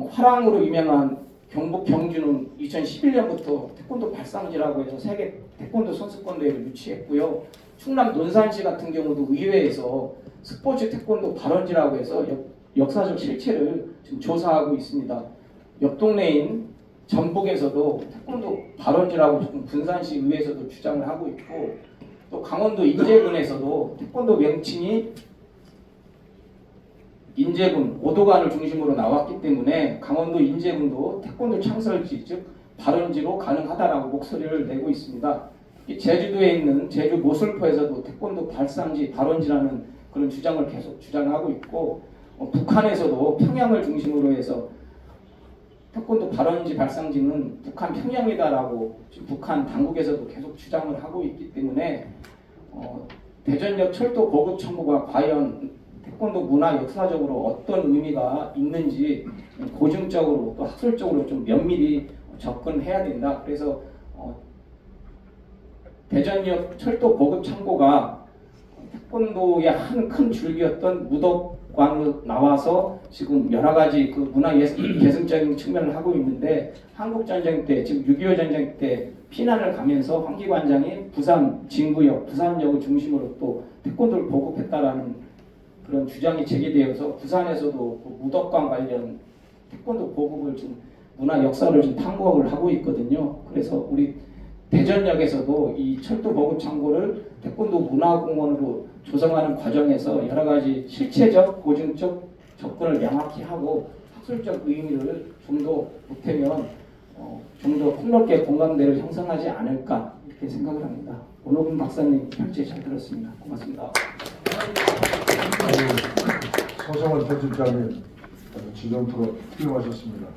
화랑으로 유명한 경북 경주는 2011년부터 태권도 발상지라고 해서 세계 태권도 선수권대회를 유치했고요. 충남 논산시 같은 경우도 의회에서 스포츠 태권도 발원지라고 해서 역사적 실체를 지금 조사하고 있습니다. 옆 동네인 전북에서도 태권도 발원지라고 지금 군산시 의회에서도 주장을 하고 있고, 또 강원도 인제군에서도 태권도 명칭이 인제군 오도관을 중심으로 나왔기 때문에 강원도 인제군도 태권도 창설지 즉 발원지로 가능하다라고 목소리를 내고 있습니다. 제주도에 있는 제주 모슬포에서도 태권도 발상지 발원지라는 그런 주장을 계속 주장하고 있고, 북한에서도 평양을 중심으로 해서 태권도 발원지 발상지는 북한 평양이다라고 지금 북한 당국에서도 계속 주장을 하고 있기 때문에 대전역 철도 보급 청구가 과연 태권도 문화 역사적으로 어떤 의미가 있는지 고증적으로 또 학술적으로 좀 면밀히 접근해야 된다. 그래서 대전역 철도 보급 창고가 태권도의 한 큰 줄기였던 무덕관으로 나와서 지금 여러 가지 그 문화 계승적인 측면을 하고 있는데, 한국 전쟁 때 지금 6.25 전쟁 때 피난을 가면서 황기관장이 부산 진구역, 부산역을 중심으로 또 태권도를 보급했다라는 그런 주장이 제기되어서 부산에서도 그 무덕관 관련 태권도 보급을 지금 문화 역사를 좀 탐구를 하고 있거든요. 그래서 우리 대전역에서도 이 철도 보급 창고를 태권도 문화공원으로 조성하는 과정에서 여러 가지 실체적, 고증적 접근을 명확히 하고 학술적 의미를 좀 더 보태면 좀 더 폭넓게 공감대를 형성하지 않을까 이렇게 생각을 합니다. 원호근 박사님 편지 잘 들었습니다. 고맙습니다. 서성원 편집장님 지정토록 훌륭하셨습니다.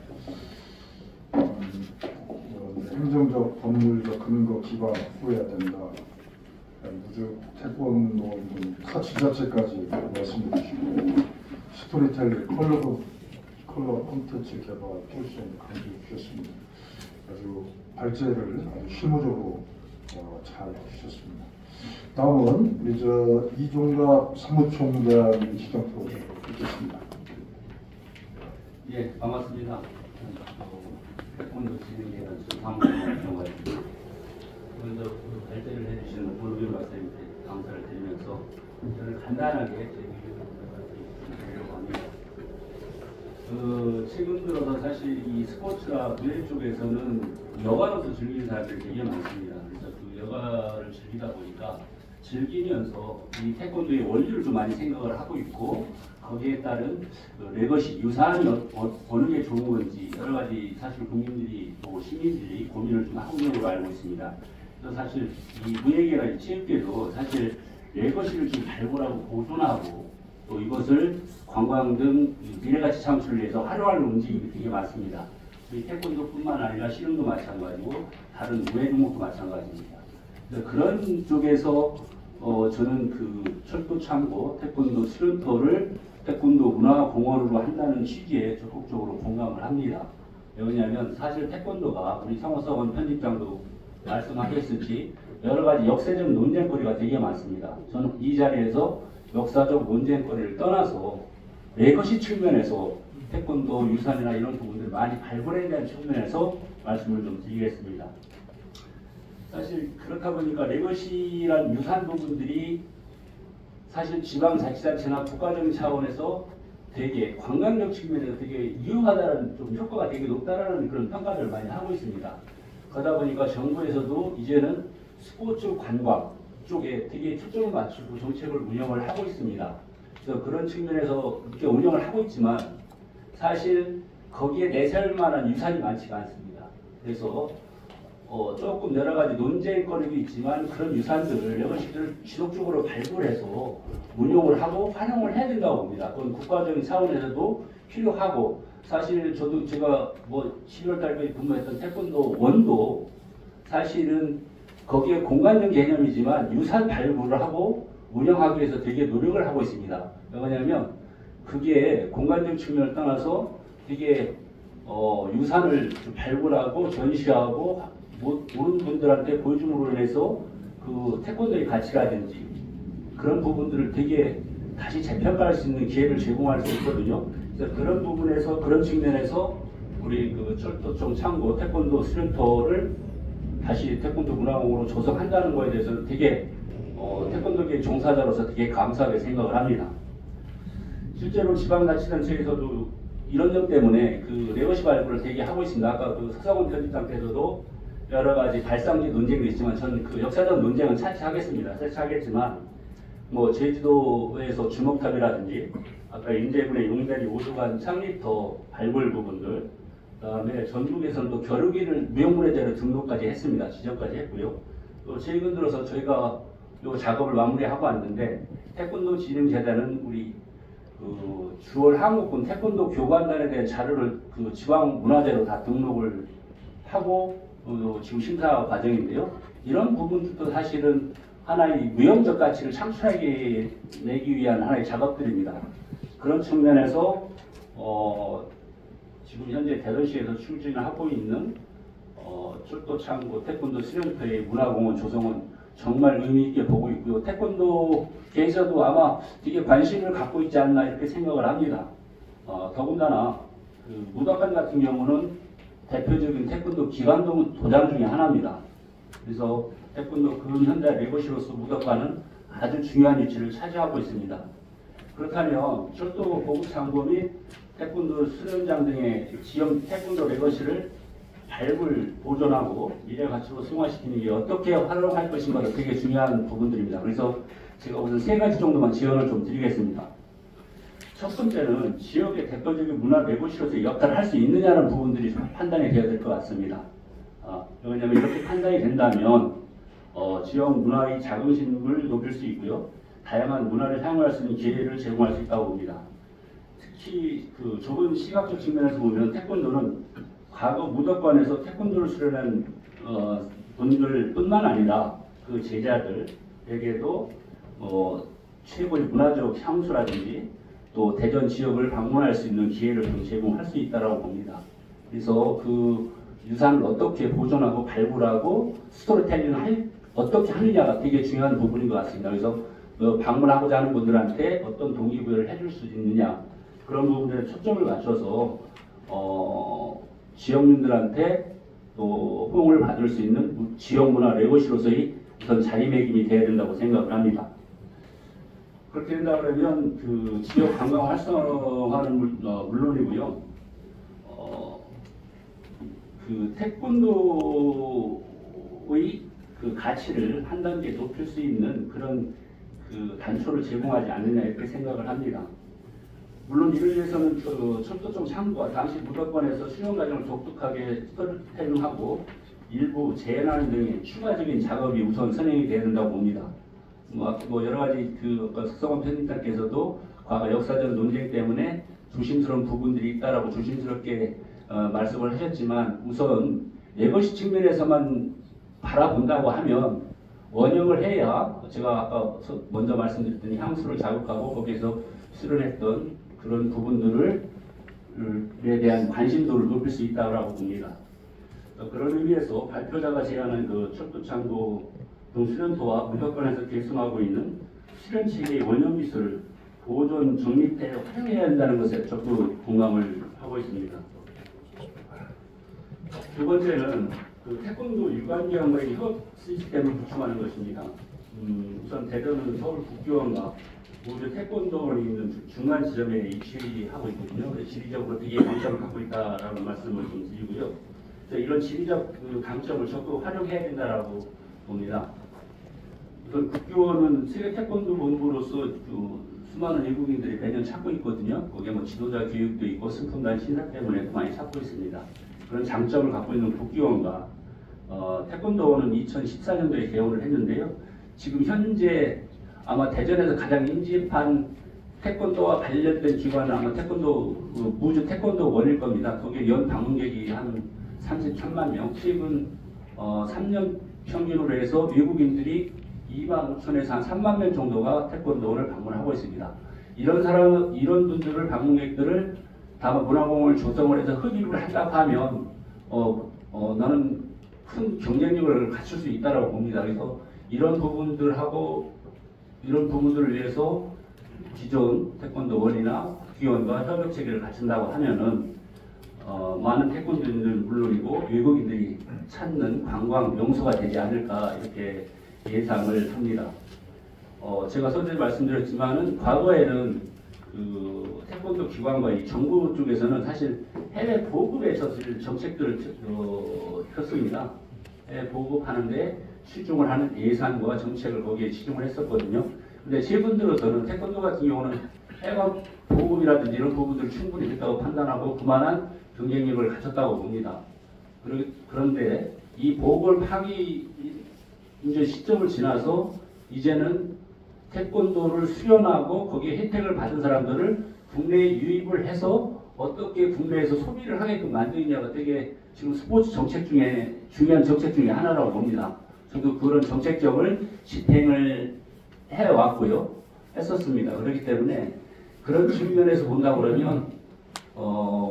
행정적, 법률적 근거 기반 후해야 된다. 무주 태권도 타 지자체까지 말씀해 주시고, 스토리텔링, 컬러 콘텐츠 개발 필수성을 강조해 주셨습니다. 아주 발제를 아주 실무적으로 잘 해주셨습니다. 다음은 우리 이종갑 사무총장님 지정토록 듣겠습니다. 예, 반갑습니다. 태권도 진행에 대한 사무총장입니다. 먼저 발제를 해주시는 원호균 박사님께 감사를 드리면서 저는 간단하게 제 의견을 드리려고 합니다. 최근 들어서 사실 이 스포츠나 문화 쪽에서는 여가로서 즐기는 사람들이 되게 많습니다. 그래서 그 여가를 즐기다 보니까 즐기면서 이 태권도의 원리를 좀 많이 생각을 하고 있고, 거기에 따른 레거시, 유산이 어느 게 좋은 건지 여러 가지 사실 국민들이 또 시민들이 고민을 좀 하고 있는 걸로 알고 있습니다. 그래서 사실 이 문예계나 체육계도 사실 레거시를 좀 발굴하고 보존하고 또 이것을 관광 등 미래가치 창출을 위해서 활용하는 움직임이 되게 많습니다. 저희 태권도뿐만 아니라 씨름도 마찬가지고 다른 무예 종목도 마찬가지입니다. 그래서 그런 쪽에서 저는 그 철도 창고 태권도 수련터를 태권도 문화공원으로 한다는 취지에 적극적으로 공감을 합니다. 왜냐하면 사실 태권도가 우리 성호석원 편집장도 말씀하셨듯이 여러 가지 역사적 논쟁거리가 되게 많습니다. 저는 이 자리에서 역사적 논쟁거리를 떠나서 레거시 측면에서 태권도 유산이나 이런 부분들 많이 발굴해야 되는 측면에서 말씀을 좀 드리겠습니다. 사실 그렇다 보니까 레거시란 유산 부분들이 사실 지방자치단체나 국가적인 차원에서 되게 관광적 측면에서 되게 유효하다는 좀 효과가 되게 높다라는 그런 평가를 많이 하고 있습니다. 그러다 보니까 정부에서도 이제는 스포츠 관광 쪽에 되게 초점을 맞추고 정책을 운영을 하고 있습니다. 그래서 그런 측면에서 이렇게 운영을 하고 있지만 사실 거기에 내세울 만한 유산이 많지가 않습니다. 그래서 조금 여러 가지 논쟁거리도 있지만 그런 유산들을 레거시들을 지속적으로 발굴해서 운용을 하고 활용을 해야 된다고 봅니다. 그건 국가적인 차원에서도 필요하고, 사실 저도 제가 뭐 12월 달까지 근무했던 태권도 원도 사실은 거기에 공간적 개념이지만 유산 발굴을 하고 운영하기 위해서 되게 노력을 하고 있습니다. 왜냐하면 그게 공간적 측면을 떠나서 되게 유산을 발굴하고 전시하고 모르는 분들한테 보여줌으로 인해서 그 태권도의 가치라든지 그런 부분들을 되게 다시 재평가할 수 있는 기회를 제공할 수 있거든요. 그래서 그런 부분에서 그런 측면에서 우리 그 철도청 창고 태권도 수련터를 다시 태권도 문화공으로 조성한다는 거에 대해서는 되게 태권도계 종사자로서 되게 감사하게 생각을 합니다. 실제로 지방자치단체에서도 이런 점 때문에 그 레거시 발굴을 되게 하고 있습니다. 아까 그 서성원 편집장께서도 여러 가지 발상지 논쟁도 있지만 저는 그 역사적 논쟁은 차치하겠습니다. 차치하겠지만 뭐 제주도에서 주먹탑이라든지 아까 인제군의 용대리 오두관 창립터 발굴 부분들, 그다음에 전국에서는 또 겨루기를 무형문화재로 등록까지 했습니다. 지정까지 했고요. 또 최근 들어서 저희가 이 작업을 마무리하고 왔는데 태권도 진흥재단은 우리 그 주월 한국군 태권도 교관단에 대한 자료를 그 지방 문화재로 다 등록을 하고 지금 심사 과정인데요. 이런 부분들도 사실은 하나의 무형적 가치를 창출하게 내기 위한 하나의 작업들입니다. 그런 측면에서 지금 현재 대전시에서 추진을 하고 있는 철도창고 태권도 수련터의 문화공원 조성은 정말 의미 있게 보고 있고요. 태권도계에서도 아마 되게 관심을 갖고 있지 않나 이렇게 생각을 합니다. 더군다나 그 무덕관 같은 경우는 대표적인 태권도 기관 도장 중에 하나입니다. 그래서 태권도 근현대 레거시로서 무덕관은 아주 중요한 위치를 차지하고 있습니다. 그렇다면 철도 보급창고 및 태권도 수련장 등의 지역 태권도 레거시를 발굴, 보존하고 미래 가치로 승화시키는 게 어떻게 활용할 것인가가 되게 중요한 부분들입니다. 그래서 제가 우선 세 가지 정도만 지원을 좀 드리겠습니다. 첫 번째는 지역의 대표적인 문화 레거시로서의 역할을 할 수 있느냐는 부분들이 판단이 되어야 될 것 같습니다. 왜냐하면 이렇게 판단이 된다면 지역 문화의 자긍심을 높일 수 있고요. 다양한 문화를 사용할 수 있는 기회를 제공할 수 있다고 봅니다. 특히 그 좁은 시각적 측면에서 보면 태권도는 과거 무덕관에서 태권도를 수련한 분들뿐만 아니라 그 제자들에게도 최고의 문화적 향수라든지 또 대전 지역을 방문할 수 있는 기회를 좀 제공할 수 있다고 봅니다. 그래서 그 유산을 어떻게 보존하고 발굴하고 스토리텔링을 어떻게 하느냐가 되게 중요한 부분인 것 같습니다. 그래서 방문하고자 하는 분들한테 어떤 동기부여를 해줄 수 있느냐 그런 부분들에 초점을 맞춰서 지역민들한테 또 호응을 받을 수 있는 지역문화 레거시로서의 우선 자리매김이 돼야 된다고 생각을 합니다. 그렇게 된다 그러면 그 지역 관광 활성화는 물론이고요. 그 태권도의 그 가치를 한 단계 높일 수 있는 그런 그 단초를 제공하지 않느냐 이렇게 생각을 합니다. 물론 이를 위해서는 그 철도청 창구와 당시 무덕관에서 수련 과정을 독특하게 스토리텔링하고 일부 재현하는 등의 추가적인 작업이 우선 선행이 돼야 된다고 봅니다. 뭐 여러 가지 그 서성원 편집장께서도 과거 역사적 논쟁 때문에 조심스러운 부분들이 있다라고 조심스럽게 말씀을 하셨지만 우선 레거시 측면에서만 바라본다고 하면 원형을 해야 제가 아까 먼저 말씀드렸던 향수를 자극하고 거기에서 수련했던 그런 부분들에 대한 관심도를 높일 수 있다고 봅니다. 그런 의미에서 발표자가 제안한 그 철도창고 등 수련토와 무덕관에서 계승하고 있는 수련체계의 원형기술을 보존 정립해 활용해야 한다는 것에 적극 공감을 하고 있습니다. 두 번째는 그 태권도 유관기관과의 협업 시스템을 구축하는 것입니다. 우선 대전은 서울 국교원과 모두 태권도를 있는 중간 지점에 위치하고 있거든요. 그래서 지리적으로 되게 강점을 갖고 있다라는 말씀을 좀 드리고요. 이런 지리적 그 강점을 적극 활용해야 된다라고 봅니다. 우선 국교원은 세계 태권도 본부로서 그 수많은 외국인들이 매년 찾고 있거든요. 거기에 뭐 지도자 교육도 있고 승품단 신사 때문에 많이 찾고 있습니다. 그런 장점을 갖고 있는 국교원과 태권도원은 2014년도에 개원을 했는데요. 지금 현재 아마 대전에서 가장 인집한 태권도와 관련된 기관은 아마 태권도 무주 태권도원일 겁니다. 거기에 연 방문객이 한 33만 명, 최근 3년 평균으로 해서 외국인들이 2만 5천에서 한 3만 명 정도가 태권도원을 방문하고 있습니다. 이런 분들을 방문객들을 다만 문화공원을 조성을 해서 흡입을 한다고 하면 나는 큰 경쟁력을 갖출 수 있다고 봅니다. 그래서 이런 부분들을 위해서 기존 태권도원이나 국기원과 협력 체계를 갖춘다고 하면은 많은 태권도인들 물론이고 외국인들이 찾는 관광 명소가 되지 않을까 이렇게 예상을 합니다. 제가 서두에 말씀드렸지만은 과거에는 그 태권도 기관과 이 정부 쪽에서는 사실 해외 보급에 사실 정책들을 폈습니다. 해외 보급하는데 치중을 하는 예산과 정책을 거기에 치중을 했었거든요. 근데 최근 들어서는 태권도 같은 경우는 해외 보급이라든지 이런 부분들을 충분히 됐다고 판단하고 그만한 경쟁력을 갖췄다고 봅니다. 그런데 이 보급을 파기 이제 시점을 지나서 이제는 태권도를 수련하고 거기에 혜택을 받은 사람들을 국내에 유입을 해서 어떻게 국내에서 소비를 하게끔 만드느냐가 되게 지금 스포츠 정책 중에 중요한 정책 중에 하나라고 봅니다. 저도 그런 정책적을 집행을 해왔고요. 했었습니다. 그렇기 때문에 그런 측면에서 본다고 그러면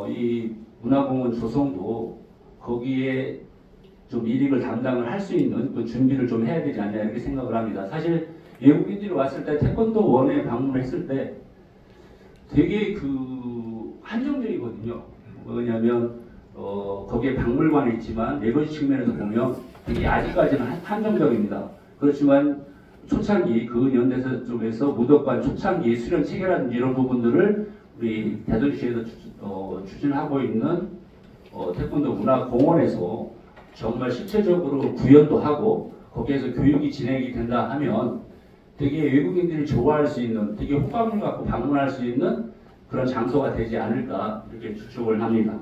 이 문화공원 조성도 거기에 좀 이익을 담당을 할 수 있는 그 준비를 좀 해야 되지 않냐 이렇게 생각을 합니다. 사실 외국인들이 왔을 때 태권도 원에 방문했을 때 되게 그 한정적이거든요. 뭐냐면 거기에 박물관이 있지만 네거지 측면에서 보면 되게 아직까지는 한정적입니다. 그렇지만 초창기 그 연대사 쪽에서 무덕관 초창기 수련 체계라든지 이런 부분들을 우리 대전시에서 추진하고 있는 태권도 문화공원에서 정말 실체적으로 구현도 하고 거기에서 교육이 진행이 된다 하면 되게 외국인들이 좋아할 수 있는 되게 호감을 갖고 방문할 수 있는 그런 장소가 되지 않을까 이렇게 추측을 합니다.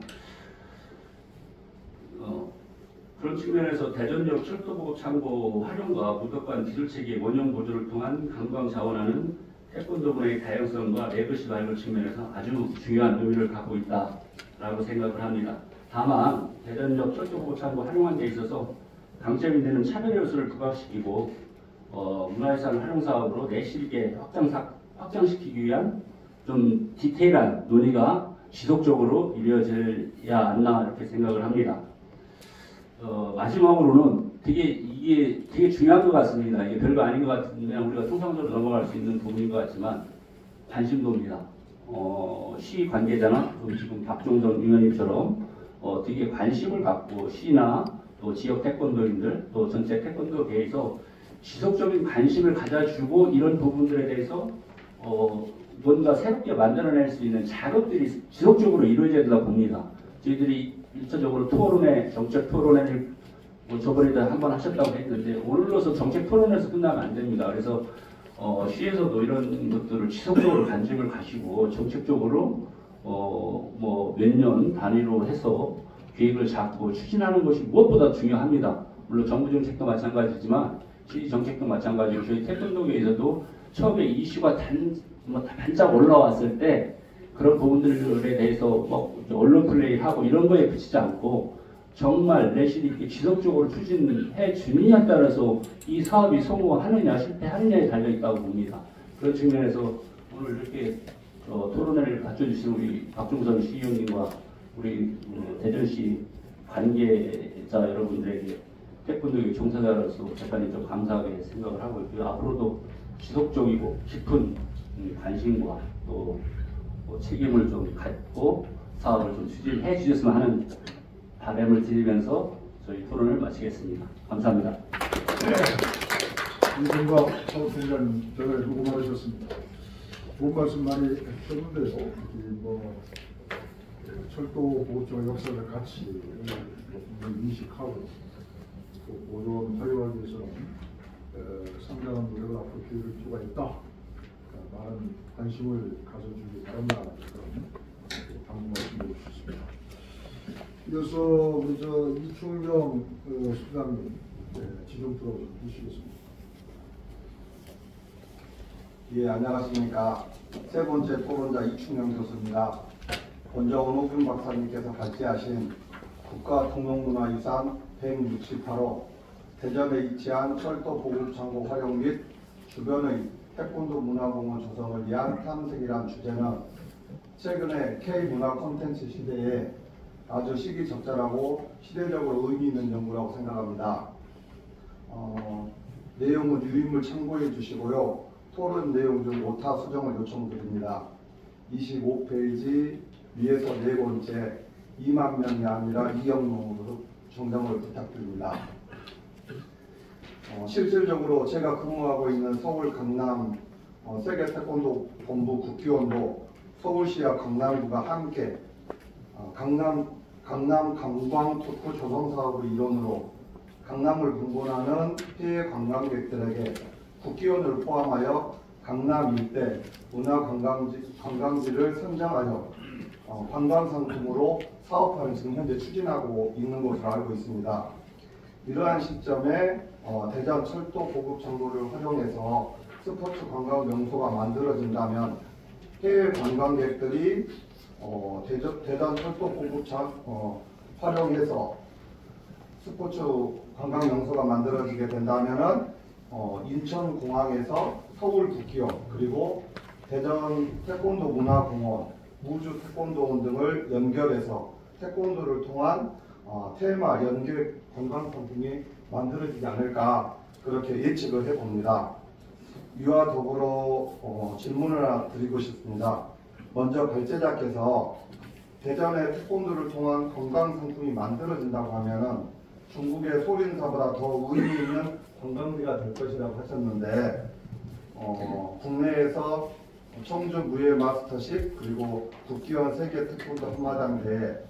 그런 측면에서 대전역 철도보급 창고 활용과 무덕관 기술체계 원형 보조를 통한 관광 자원하는 태권도 문화의 다양성과 레거시 발굴 측면에서 아주 중요한 의미를 갖고 있다라고 생각을 합니다. 다만 대전역 철도보급 창고 활용한 데 있어서 강점이 되는 차별 요소를 부각시키고 문화유산 활용 사업으로 내실 있게 확장시키기 위한 좀 디테일한 논의가 지속적으로 이루어져야 않나 이렇게 생각을 합니다. 마지막으로는 이게 되게 중요한 것 같습니다. 이게 별거 아닌 것 같은데 그냥 우리가 통상적으로 넘어갈 수 있는 부분인 것 같지만 관심도입니다. 시 관계자나 또 지금 박종선 위원님처럼 되게 관심을 갖고 시나 또 지역 태권도인들 또 전체 태권도계에서 지속적인 관심을 가져주고 이런 부분들에 대해서 뭔가 새롭게 만들어낼 수 있는 작업들이 지속적으로 이루어져야 된다고 봅니다. 저희들이 일차적으로 토론회, 정책 토론회를 저번에도 한번 하셨다고 했는데 오늘로서 정책 토론에서 끝나면 안 됩니다. 그래서 시에서도 이런 것들을 지속적으로 관심을 가시고 정책적으로 뭐 몇 년 단위로 해서 계획을 잡고 추진하는 것이 무엇보다 중요합니다. 물론 정부 정책도 마찬가지지만 시 정책도 마찬가지고 저희 태권도계에서도 처음에 이슈가 반짝 올라왔을 때 그런 부분들에 대해서 언론 플레이하고 이런 거에 그치지 않고 정말 내실 있게 지속적으로 추진해 주느냐에 따라서 이 사업이 성공하느냐 실패하느냐에 달려있다고 봅니다. 그런 측면에서 오늘 이렇게 토론회를 갖춰주신 우리 박종선 시의원님과 우리 대전시 관계자 여러분들에게 태권도의 종사자로서 대단히 좀 감사하게 생각을 하고 있고요. 앞으로도 지속적이고 깊은 관심과 또 책임을 좀 갖고 사업을 좀 추진해 주셨으면 하는 바람을 드리면서 저희 토론을 마치겠습니다. 감사합니다. 이승박 사업총장님 저를 누구 말하셨습니다. 좋은 말씀 많이 해주셨는데요. 철도 보호처의 역사를 같이 인식하고 또 보존 활용하기 위해서는 상당한 노력을 앞으로 기울일 필요가 있다. 많은 관심을 가져주기 바란다. 그런 당부 말씀드리고 싶습니다. 이어서 우리 이충영 수장님 지정 프로 주시겠습니다. 예, 안녕하십니까. 세 번째 토론자 이충영 교수입니다. 먼저 원호균 박사님께서 발제하신 국가통용문화유산 168호 대전에 위치한 철도 보급창고 활용 및 주변의 태권도 문화공원 조성을 위한 탐색이란 주제는 최근에 K문화 콘텐츠 시대에 아주 시기적절하고 시대적으로 의미 있는 연구라고 생각합니다. 내용은 유인물 참고해 주시고요. 토론 내용 중 오타 수정을 요청드립니다. 25페이지 위에서 네 번째 2만 명이 아니라 2억 명으로 정정을 부탁드립니다. 실질적으로 제가 근무하고 있는 서울 강남 세계 태권도 본부 국기원도 서울시와 강남구가 함께 강남 관광특구 조성 사업의 일원으로 강남을 방문하는 해외 관광객들에게 국기원을 포함하여 강남 일대 문화 관광지를 선정하여 관광상품으로 사업화를 지금 현재 추진하고 있는 것으로 알고 있습니다. 이러한 시점에 대전 철도 보급 창고를 활용해서 스포츠 관광 명소가 만들어진다면 해외 관광객들이 대전 철도 보급창 활용해서 스포츠 관광 명소가 만들어지게 된다면은 인천공항에서 서울 국기원 그리고 대전 태권도 문화공원, 우주 태권도원 등을 연결해서 태권도를 통한 테마 연계 관광 상품이 만들어지지 않을까 그렇게 예측을 해봅니다. 이와 더불어 질문을 하나 드리고 싶습니다. 먼저 발제자께서 대전의 태권도를 통한 관광 상품이 만들어진다고 하면은 중국의 소린사보다 더 의미 있는 관광지가 될 것이라고 하셨는데 국내에서 청주 무예 마스터십 그리고 국기원 세계 태권도 한마당 대회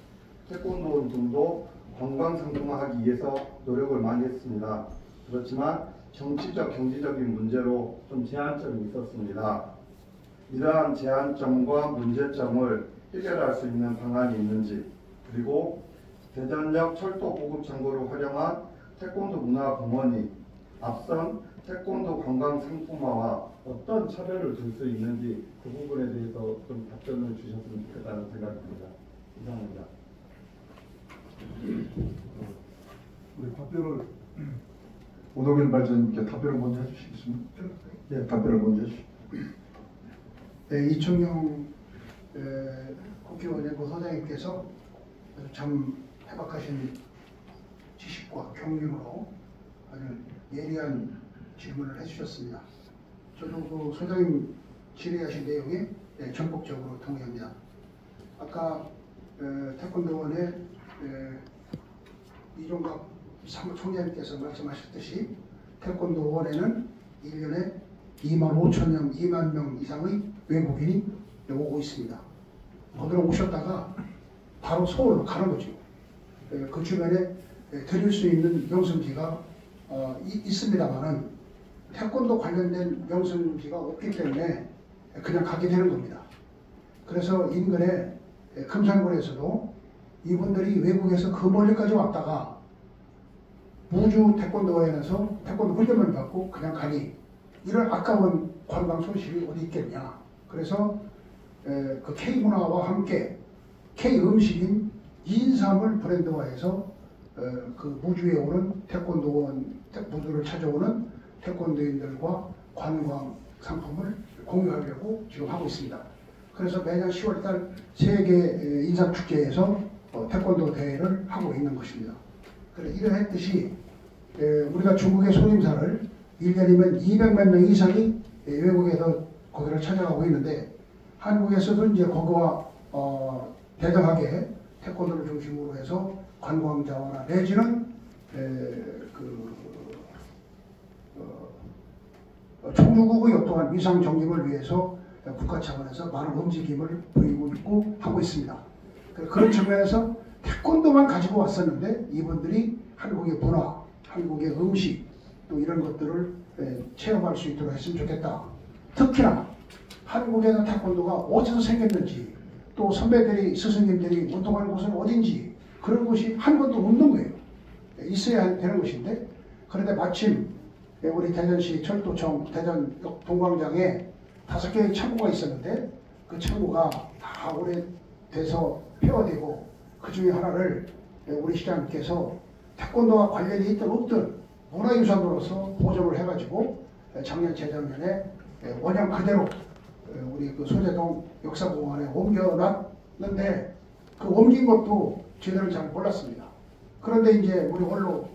태권도 등도 관광 상품화하기 위해서 노력을 많이 했습니다. 그렇지만 정치적 경제적인 문제로 좀 제한점이 있었습니다. 이러한 제한점과 문제점을 해결할 수 있는 방안이 있는지 그리고 대전역 철도 보급 창고를 활용한 태권도 문화공원이 앞선 태권도 관광 상품화와 어떤 차별을 둘 수 있는지 그 부분에 대해서 좀 답변을 주셨으면 좋겠다는 생각입니다. 이상입니다. 우리 답변을 오덕일 발전님께 답변을 먼저 해주시겠습니까? 네, 답변을 먼저 해주시죠. 네, 이청용 국회의원 소장님께서 참 해박하신 지식과 경륜으로 아주 예리한 질문을 해주셨습니다. 저도 그 소장님 질의하신 내용에 전폭적으로 동의합니다. 아까 태권도원의 이종각 사무총장님께서 말씀하셨듯이 태권도원에는 1년에 2만 5천 명, 2만 명 이상의 외국인이 오고 있습니다. 거기로 오셨다가 바로 서울로 가는 거죠. 그 주변에 드릴 수 있는 명승지가 있습니다만은 태권도 관련된 명승지가 없기 때문에 그냥 가게 되는 겁니다. 그래서 인근에 금산군에서도 이분들이 외국에서 그 멀리까지 왔다가 무주 태권도원에서 태권도 훈련을 받고 그냥 가니 이런 아까운 관광 소식이 어디 있겠냐. 그래서 그 K문화와 함께 K음식인 인삼을 브랜드화해서 그 무주에 오는 태권도원, 무주를 찾아오는 태권도인들과 관광 상품을 공유하려고 지금 하고 있습니다. 그래서 매년 10월달 세계 인삼축제에서 태권도 대회를 하고 있는 것입니다. 이러했듯이 우리가 중국의 손님사를 1년이면 200만 명 이상이 외국에서 거기를 찾아가고 있는데 한국에서도 이제 거기와 대등하게 태권도를 중심으로 해서 관광자와나 내지는 총주국의 어떠한 위상 정립을 위해서 국가 차원에서 많은 움직임을 보이고 있고 하고 있습니다. 그런 측면에서 태권도만 가지고 왔었는데 이분들이 한국의 문화, 한국의 음식 또 이런 것들을 체험할 수 있도록 했으면 좋겠다. 특히나 한국에는 태권도가 어디서 생겼는지 또 선배들이 스승님들이 운동하는 곳은 어딘지 그런 곳이 한 곳도 없는 거예요. 있어야 되는 것인데 그런데 마침 우리 대전시 철도청 대전역 동광장에 5개의 창고가 있었는데 그 창고가 다 오래돼서 폐허되고 그 중에 하나를 우리 시장님께서 태권도와 관련이 있든 없든 문화유산으로서 보존을 해가지고 작년 재작년에 원형 그대로 우리 그 소재동 역사공원에 옮겨놨는데 그 옮긴 것도 저희들은 잘 몰랐습니다. 그런데 이제 우리 원로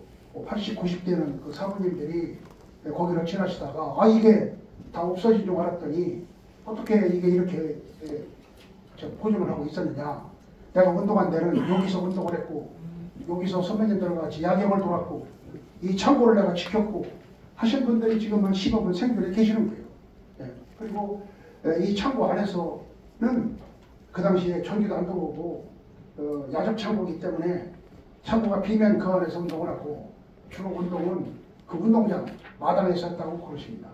80, 90대는 그 사부님들이 거기를 지나시다가 이게 다 없어진 줄 알았더니 어떻게 이게 이렇게 보존을 하고 있었느냐. 내가 운동한 데는 여기서 운동을 했고 여기서 선배님들과 같이 야경을 돌았고 이 창고를 내가 지켰고 하신 분들이 지금 한 10여 분 생들에 계시는 거예요. 그리고 이 창고 안에서는 그 당시에 전기도 안 들어오고 야적 창고이기 때문에 창고가 비면 그 안에서 운동을 하고 주로 운동은 그 운동장 마당에 있었다고 그러십니다.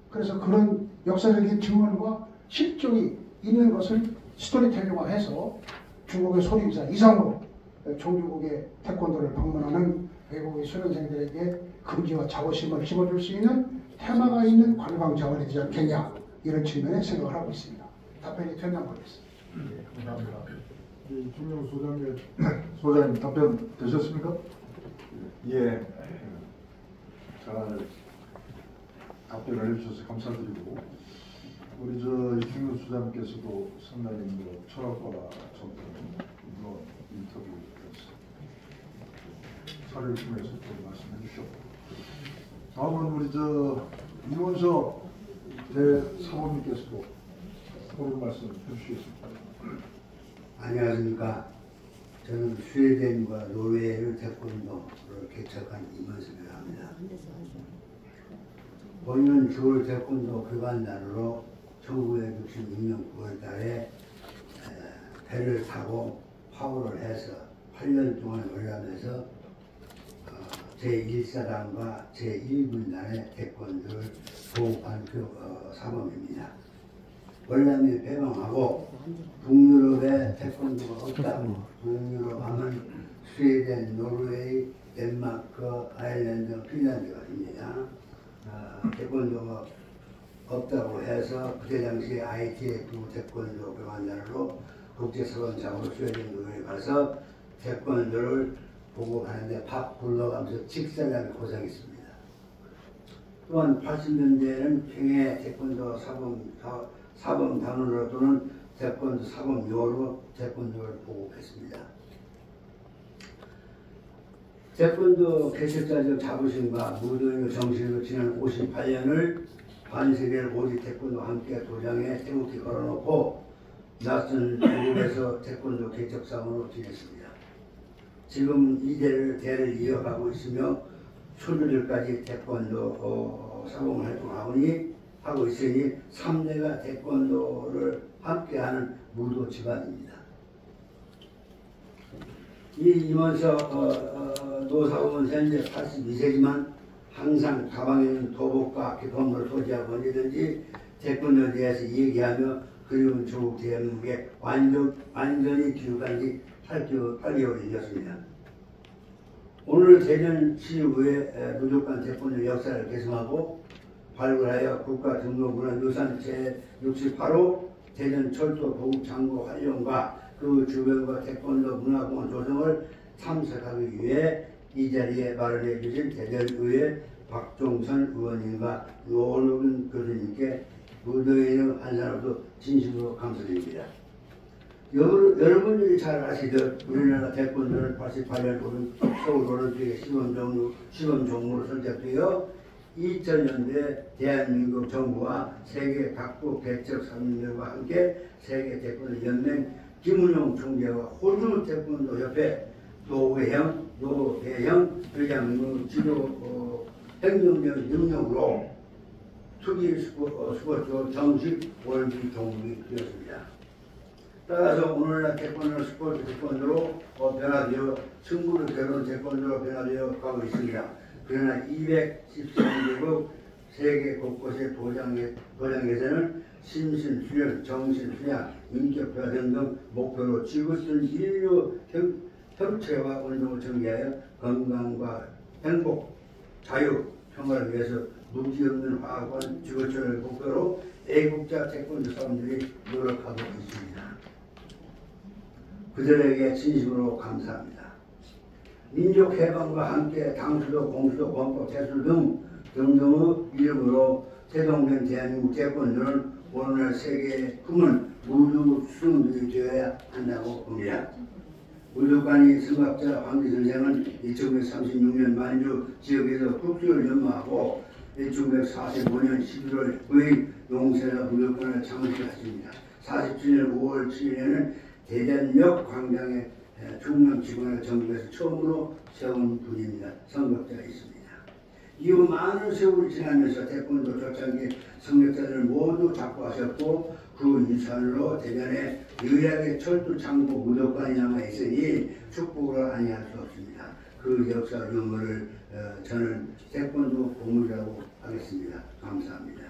그래서 그런 역사적인 증언과 실존이 있는 것을 스토리텔링화해서 중국의 소림사 이상으로 종주국의 태권도를 방문하는 외국의 수련생들에게 긍지와 자부심을 심어줄 수 있는 테마가 있는 관광 자원이 되지 않겠냐, 이런 측면에 생각을 하고 있습니다. 답변이 됐나 모르겠습니다. 네, 감사합니다. 김용 소장님 답변 되셨습니까? 예, 잘 답변을 해주셔서 감사드리고, 우리 김용 소장님께서도 상당히 철학과 접근 인터뷰에서 사례를 통해서 또 말씀해 주셨고, 다음은 우리 이원석 대사모님께서도 오늘 말씀 해주시겠습니다. 안녕하십니까. 저는 스웨덴과 노르웨이를 태권도를 개척한 이문섭이라고 합니다. 본인은 서울 태권도 교관단으로 1966년 9월달에 배를 타고 파워를 해서 8년 동안 올라가면서 제1사단과 제1군단의 태권도를 보호한 사범입니다. 월남에 배방하고 북유럽에 태권도가 없다고, 북유럽 하면 스웨덴, 노르웨이, 덴마크, 아일랜드, 핀란드가 있습니다. 태권도가 없다고 해서 그때 당시에 ITF 태권도 교관단으로 국제사관장으로 스웨덴, 노르웨이 가서 태권도를 보고하는데 밥 굴러가면서 직사장을 고생했습니다. 또한 80년대에는 평해 태권도 사범단으로 또는 태권도 사범요로 태권도를 보급했습니다. 태권도 개척자적 자부심과 무도인의 정신으로 지난 58년을 반세계를 오직 태권도와 함께 도장에 태극기 걸어놓고 낯선 중국에서 태권도 개척사원으로 지냈습니다. 지금 이 대를 이어가고 있으며 초들들까지 태권도 사범 활동하고 있으니 3대가 태권도를 함께하는 무도 집안입니다. 이 이문석 노사범은 현재 82세지만 항상 가방에는 도복과 기법을 소지하고 언제든지 태권도에 대해서 얘기하며 그리운 조국 대한민국에 완전히 귀국한 지 8개월이 되었습니다. 오늘 대전 시의회 무조건 태권도 역사를 개성하고 발굴하여 국가 등록문화유산 제68호 대전 철도 보급창고 활용과 그 주변과 태권도 문화공원 조성을 참석하기 위해 이 자리에 마련해 주신 대전의회 박종선 의원님과 노원근 교수님께 무도인의 한 사람도 진심으로 감사드립니다. 여러분들이 잘 아시듯 우리나라 태권도는 88년 서울 올림픽의 시범 종목으로 선택되어 2000년대 대한민국 정부와 세계 각국 개척 선생님들과 함께 세계 태권도 연맹 김은용 총재와 호주 태권도 협회 노회형 회장의 지도 행정적 능력으로 투기 스포츠 정식 올림픽 종목이 되었습니다. 따라서 오늘날 태권도는 스포츠 태권도로 변화되어 승부를 겨룬 태권도로 변화되어 가고 있습니다. 그러나 213개국 세계 곳곳의 도장에서는 심신수련, 정신수양, 인격화 등등 목표로 지구촌 인류 협체와 운동을 전개하여 건강과 행복, 자유, 평화를 위해서 무지없는 화학원 지구촌을 목표로 애국자 태권도 사람들이 노력하고 있습니다. 그들에게 진심으로 감사합니다. 민족해방과 함께 당수도, 공수도, 범법, 재수 등등의 이름으로 태동된 대한민국 태권도는 오늘날 세계의 품은 모두 수능들이 되어야 한다고 봅니다. 무조건이 승합자 황기 선생은 1936년 만주 지역에서 국수를 연마하고 1945년 11월 9일 용세라 무조건을 창설했습니다. 47년 5월 7일에는 대전역 광장에 중앙지구나 전국에서 처음으로 세운 분입니다. 성격자가 있습니다. 이후 많은 세월이 지나면서 태권도 초창기 성격자들을 모두 잡고하셨고 그 유산으로 대전에 유일하게 철도 창고 무조건이 남아있으니 축복을 아니할 수 없습니다. 그 역사 유물을 저는 태권도 보물이라고 하겠습니다. 감사합니다.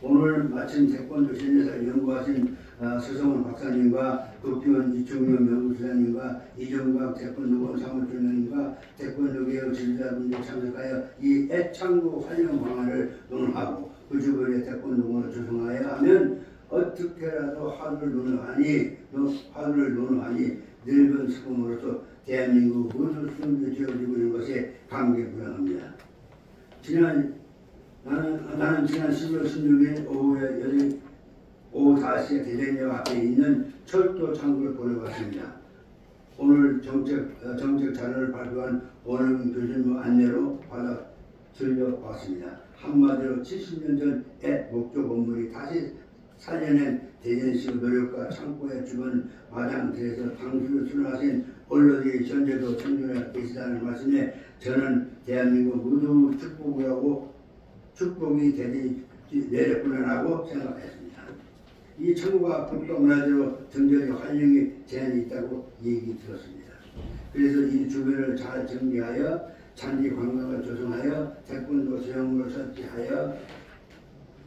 오늘 마침 태권도 실내사를 연구하신 서성원 박사님과 국기원 이충영 연구소장님과 이정박 태권도원 사무총장님과 태권도개혁 지도자분들이 참석하여 이 애창고 활용 방안을 논하고 그 주변에 태권도원을 조성하여 하면 어떻게라도 화두를 논하니 늙은 수공으로서 대한민국 모두 수능도 지어지고 있는 것에 감개무량합니다. 나는 지난 11월 16일 오후 5시에 대전역 앞에 있는 철도 창구를 보내봤습니다. 오늘 정책 자료를 발표한 원흥 교수님 안내로 받아 들려왔습니다. 한마디로 70년 전의 목조 건물이 다시 살려낸 대전시의 노력과 창고의 주변 마당들에서 당수를 수행하신 언론의 전제도 청년에 계시다는 말씀에 저는 대한민국 모두 축복이 내렸구나라고 생각했습니다. 이 창고가 국가문화재로 등재의 활용이 제한이 있다고 얘기 들었습니다. 그래서 이 주변을 잘 정비하여 잔디 관광을 조성하여 태권도 수영을 설치하여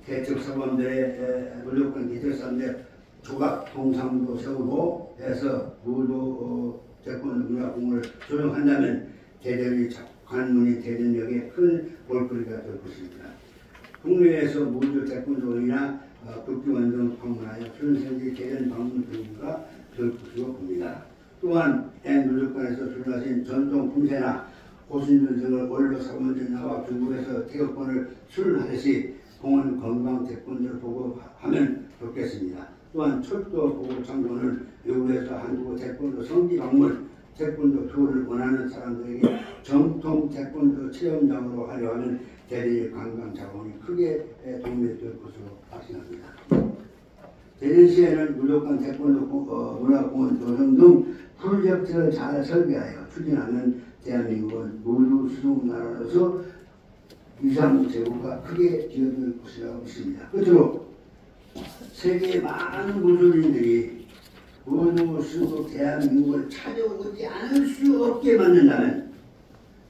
개척사범들의 무조건 개척사범들의 조각 동상도 세우고 해서 모두 태권도 문화공을 조성한다면 대전이 관문이 대전역에 큰 볼거리가 될 것입니다. 국내에서 모두 태권도원이나 국기원 등 방문하여 수련생들이 대전 방문 등가 될 것으로 봅니다. 또한 무조건에서 수련하신 전통 품새나 호신들 등을 원로 사범들이 나와 중국에서 태극권을 수련하듯이 공원 건강 태권도를 보고하면 좋겠습니다. 또한 철도 보고 창고는 외국에서 한국 태권도 성지 방문 태권도 투어를 원하는 사람들에게 정통 태권도 체험장으로 하려 하는 대전의 관광 자본이 크게 도움이 될 것으로 확신합니다. 대전시에는 무조건 태권도 문화공원 조성 등 프로젝트를 잘 설계하여 추진하면 대한민국은 모두 수중나라로서 위상 제고가 크게 기여될 것이라고 믿습니다. 끝으로 세계의 많은 무술인들이 모두 스스로 대한민국을 찾아오지 않을 수 없게 만든다면,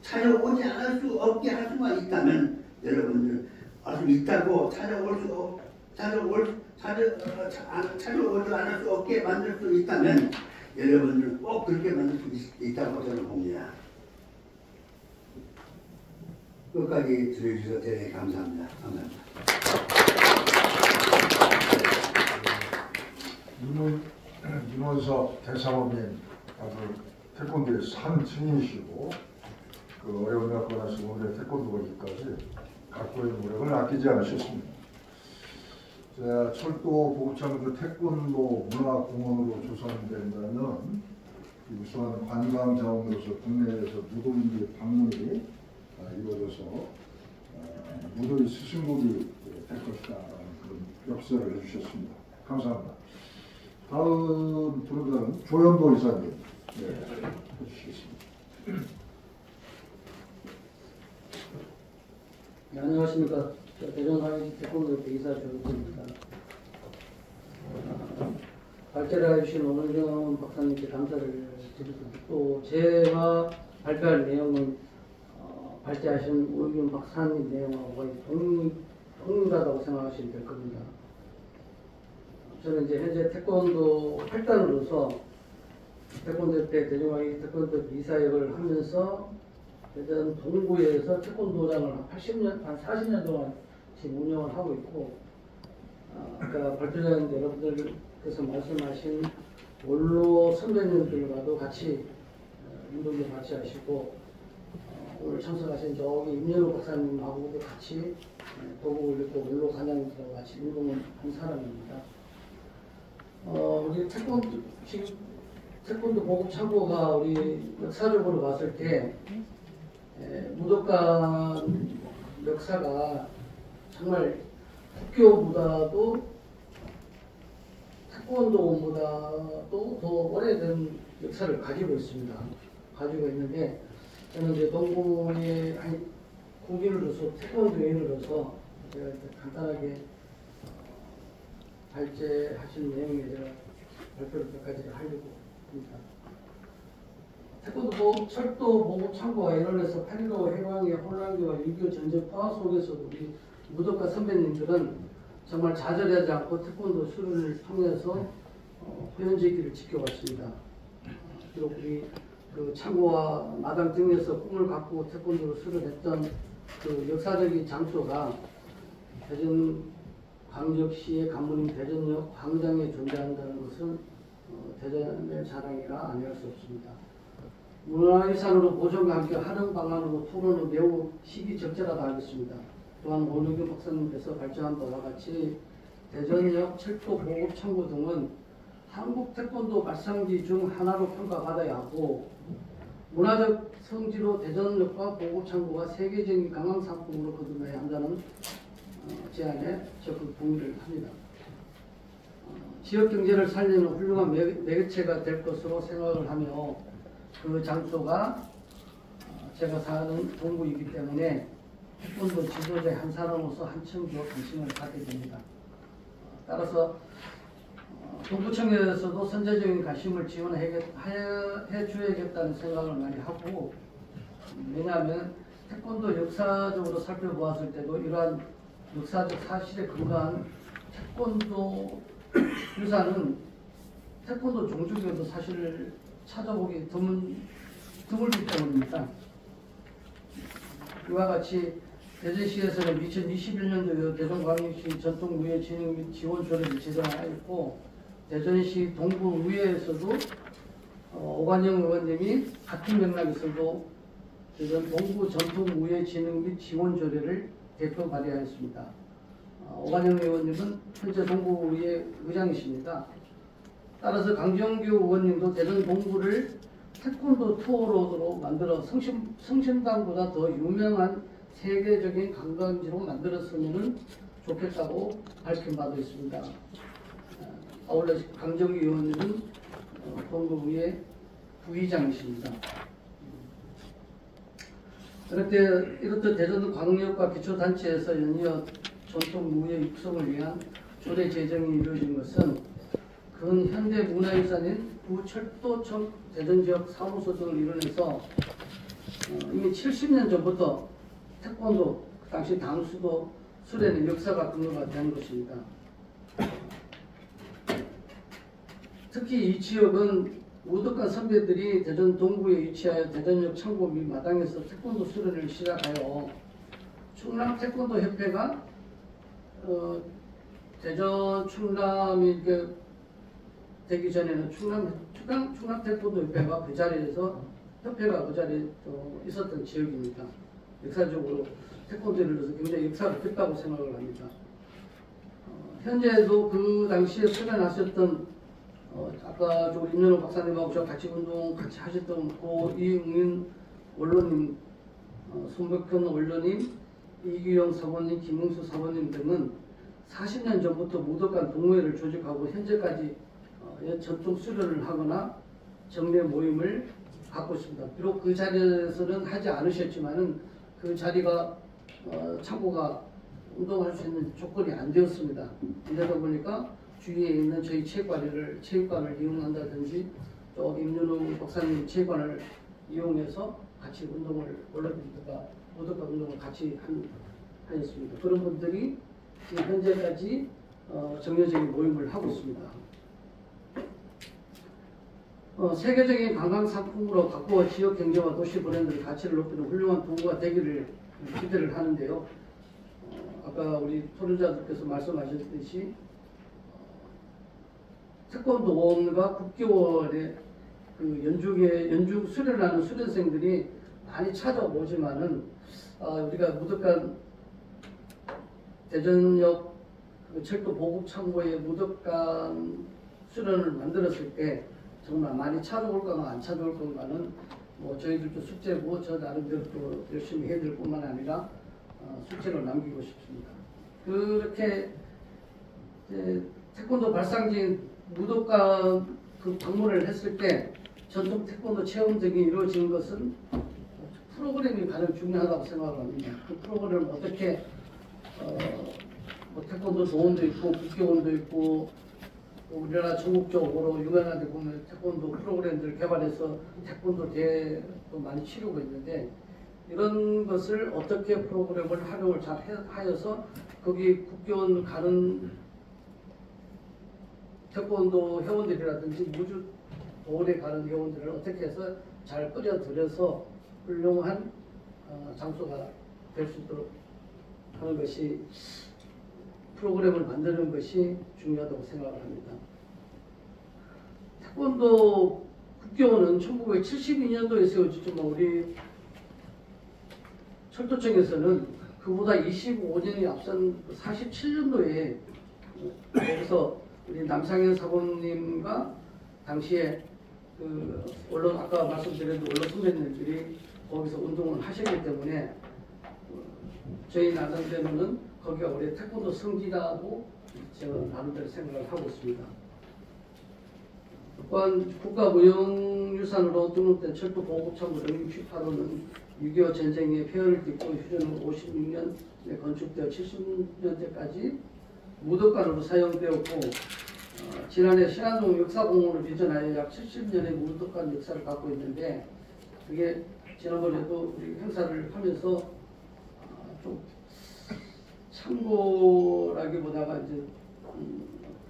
찾아오지 않을 수 없게 할 수만 있다면, 여러분들 알 수 있다고 찾아오지 않을 수 없게 만들 수 있다면 여러분들 꼭 그렇게 만들 수 있다고 저는 봅니다. 끝까지 들어주셔서 대단히 감사합니다. 감사합니다. 윤원석 대사범인 아주 태권도의 산 증인이시고 그 어려운 여건에서 오늘의 태권도 거기까지 갖고 있는 노력을 아끼지 않으셨습니다. 철도 보급창구 태권도 문화공원으로 조성된다면 우수한 관광 자원으로서 국내에서 무도인들의 방문이 이루어져서 무도의 스승곡이 될 것이다라는 그런 역설을 해주셨습니다. 감사합니다. 다음 분은 조현도 이사님 해주시겠습니다. 네, 안녕하십니까. 대전사회시 태권도협회 이사 조현도입니다. 발제를 해주신 오늘정 박사님께 감사를 드리고 또 제가 발표할 내용은 발제하신 오윤 박사님 내용하고 거의 동일하다고 생각하시면 될 겁니다. 저는 이제 현재 태권도 8단으로서 태권도협회 대전사회시 태권도 이사역을 하면서 대전 동구에서 태권도장을 한 40년 동안 지금 운영을 하고 있고, 아까 발표자님 여러분들께서 말씀하신 원로 선배님들과도 같이 운동도 같이 하시고, 오늘 참석하신 저기 임연호 박사님하고도 같이 도복을 입고 원로 관장님들하고 같이 운동을 한 사람입니다. 우리 태권도 보급 창고가 우리 역사적으로 봤을 때 무덕관 역사가 정말 국교보다도 태권도보다도 더 오래된 역사를 가지고 있습니다. 가지고 있는데 저는 이제 동구의 국인으로서 태권도인으로서 제가 간단하게 발제하신 내용에 제가 발표를 몇 가지 하려고 합니다. 태권도 철도 보급 창고와 연원해서 8.15 해방의 혼란기와 6.25 전쟁파 속에서도 우리 무덕가 선배님들은 정말 좌절하지 않고 태권도 수련을 통해서 회원제기를 지켜왔습니다. 비록 우리 그 창고와 마당 등에서 꿈을 갖고 태권도를 수련했던 그 역사적인 장소가 대전 광역시의 간문인 대전역 광장에 존재한다는 것은 대전의 자랑이라 아니할 수 없습니다. 문화유산으로 보존과 함께 활용 방안으로 토론은 매우 시기적절하다 하겠습니다. 또한 오누규 박사님께서 발전한 바와 같이 대전역 철도 보급 창고 등은 한국 태권도 발상지 중 하나로 평가받아야 하고 문화적 성지로 대전역과 보급 창고가 세계적인 관광 상품으로 거듭나야 한다는 제안에 적극 동의를 합니다. 지역 경제를 살리는 훌륭한 매개체가 될 것으로 생각을 하며 그 장소가 제가 사는 동구이기 때문에 태권도 지도자의 한 사람으로서 한층 더 관심을 갖게 됩니다. 따라서 동구청에서도 선제적인 관심을 지원해 줘야겠다는 생각을 많이 하고, 왜냐하면 태권도 역사적으로 살펴보았을 때도 이러한 역사적 사실에 근거한 태권도 유산은 태권도 종족에도 사실 찾아보기 드물기 때문입니다. 이와 같이 대전시에서는 2021년도에 대전광역시 전통무예 진흥 및 지원 조례를 제정하였고, 대전시 동구의회에서도 오관영 의원님이 같은 맥락에서도 대전 동구 전통무예 진흥 및 지원 조례를 대표 발의하였습니다. 오관영 의원님은 현재 동구의회 의장이십니다. 따라서 강정규 의원님도 대전 동구를 태권도 투어로드로 만들어 성심당보다 더 유명한 세계적인 관광지로 만들었으면 좋겠다고 밝힌 바도 있습니다. 아울러 강정규 의원님은 동구의회 부의장이십니다. 이렇듯 대전 광역과 기초단체에서 연이어 전통무예 육성을 위한 조례 제정이 이루어진 것은 근현대 문화유산인 구철도청 대전지역 사무소 등을 이뤄내서 이미 70년 전부터 태권도, 그 당시 당수도 수련의 역사가 근거가 된 것입니다. 특히 이 지역은 우덕관 선배들이 대전 동구에 위치하여 대전역 창고 및 마당에서 태권도 수련을 시작하여 충남 태권도 협회가 대전 충남이 되기 전에는 충남 태권도 협회가 그 자리에서 협회가 그 자리에 있었던 지역입니다. 역사적으로 태권도를 들어서 굉장히 역사가 깊다고 생각을 합니다. 현재도 그 당시에 수련하셨던 아까 저 임연호 박사님하고 저 같이 운동 같이 하셨던 고이웅인 원로님, 손백현 원로님, 이규영 사모님, 김웅수 사모님 등은 40년 전부터 무덕관 동호회를 조직하고 현재까지 전통 수련을 하거나 정례 모임을 갖고 있습니다. 비록 그 자리에서는 하지 않으셨지만은 그 자리가 창고가 운동할 수 있는 조건이 안 되었습니다. 이러다 보니까 주위에 있는 저희 체육관을 이용한다든지 또 임윤호 박사님 체육관을 이용해서 같이 운동을 올림픽과 무덕관 운동을 같이 하였습니다. 그런 분들이 지금 현재까지 정례적인 모임을 하고 있습니다. 세계적인 관광 상품으로 바꾸어 지역 경제와 도시 브랜드의 가치를 높이는 훌륭한 도구가 되기를 기대를 하는데요. 아까 우리 토론자들께서 말씀하셨듯이 태권도원과 국교원의 그 연중 수련을 하는 수련생들이 많이 찾아오지만은 우리가 무덕간 대전역 그 철도 보급 창고에 무덕간 수련을 만들었을 때 정말 많이 찾아올 건가 안 찾아올 건가는 뭐 저희들도 숙제고 저 나름대로 또 열심히 해야 될 뿐만 아니라 숙제로 남기고 싶습니다. 그렇게 태권도 발상지인 무덕간 그 방문을 했을 때 전통 태권도 체험 등이 이루어지는 것은 프로그램이 가장 중요하다고 생각을 합니다. 그 프로그램을 어떻게 뭐 태권도 도원도 있고 국교원도 있고 우리나라 전국적으로 유명한 데 보면 태권도 프로그램들을 개발해서 태권도 대회도 많이 치르고 있는데 이런 것을 어떻게 프로그램을 활용을 잘 하여서 거기 국교원 가는 태권도 회원들이라든지 무주 도원에 가는 회원들을 어떻게 해서 잘 끌어들여서 훌륭한 장소가 될 수 있도록 하는 것이 프로그램을 만드는 것이 중요하다고 생각을 합니다. 태권도 국교원은 1972년도에 세워졌지만 우리 철도청에서는 그보다 25년이 앞선 47년도에 거기서 우리 남상현 사범님과 당시에 그 언론 아까 말씀드린 언론 선배님들이 거기서 운동을 하셨기 때문에 저희 나름대로는 거기가 우리 태권도 성지라고 제가 나름대로 생각을 하고 있습니다. 또한 국가무형유산으로 등록된 철도 보급창고 영육십파로는 6.25 전쟁의 폐허를 딛고 휴전후 56년에 건축되어 70년대까지 무덕관으로 사용되었고 지난해 신안동 역사공원을 비전하여 약 70년의 무덕관 역사를 갖고 있는데 그게 지난번에도 우리 행사를 하면서 좀 참고라기보다가 이제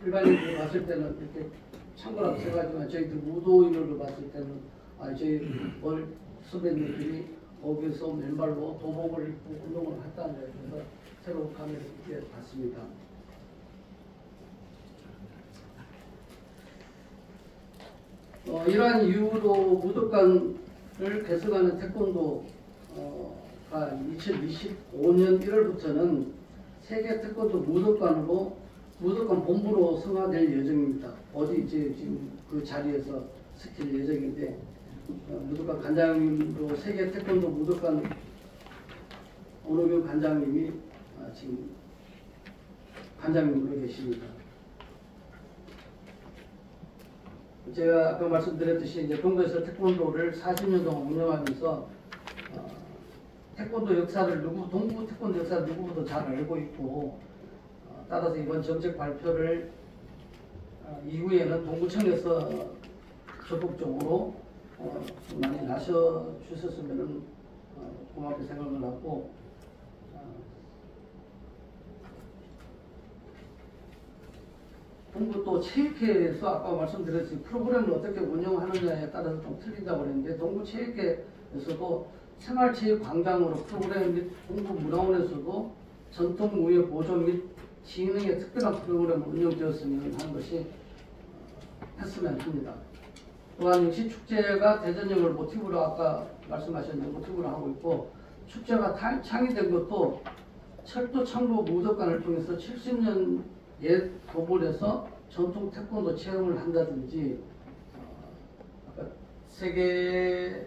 일반인들이 봤을 때는 이렇게 참고라고 생각하지만 저희들 무도인으로 봤을 때는 저희 선배님들이 거기서 맨발로 도복을 입고 운동을 했다는 데서 새로운 감회를 느끼게 봤습니다. 이러한 이유로 무덕관을 개설하는 태권도가 2025년 1월부터는 세계 태권도 무덕관으로 무덕관 본부로 성화될 예정입니다. 어디 이제 지금 그 자리에서 시킬 예정인데 무덕관 관장님으로 세계 태권도 무덕관 오노경 관장님이 지금 관장님으로 계십니다. 제가 아까 말씀드렸듯이 이제 동부에서 태권도를 40년 동안 운영하면서 태권도 역사를 동부 태권도 역사를 누구보다 잘 알고 있고 따라서 이번 정책 발표를 이후에는 동구청에서 적극적으로 많이 나서 주셨으면 고맙게 생각을 하고 동부 또 체육회에서 아까 말씀드렸듯이 프로그램을 어떻게 운영하느냐에 따라서 좀 틀린다고 그랬는데 동부 체육회에서도 생활체육광장으로 프로그램 및 동부 문화원에서도 전통무예 보존 및 진흥의 특별한 프로그램을 운영되었으면 하는 것이 했으면 합니다. 또한 역시 축제가 대전역을 모티브로 아까 말씀하신 모티브로 하고 있고 축제가 창의된 것도 철도 창고 무덕관을 통해서 70년 옛 도굴에서 전통 태권도 체험을 한다든지 아까 세계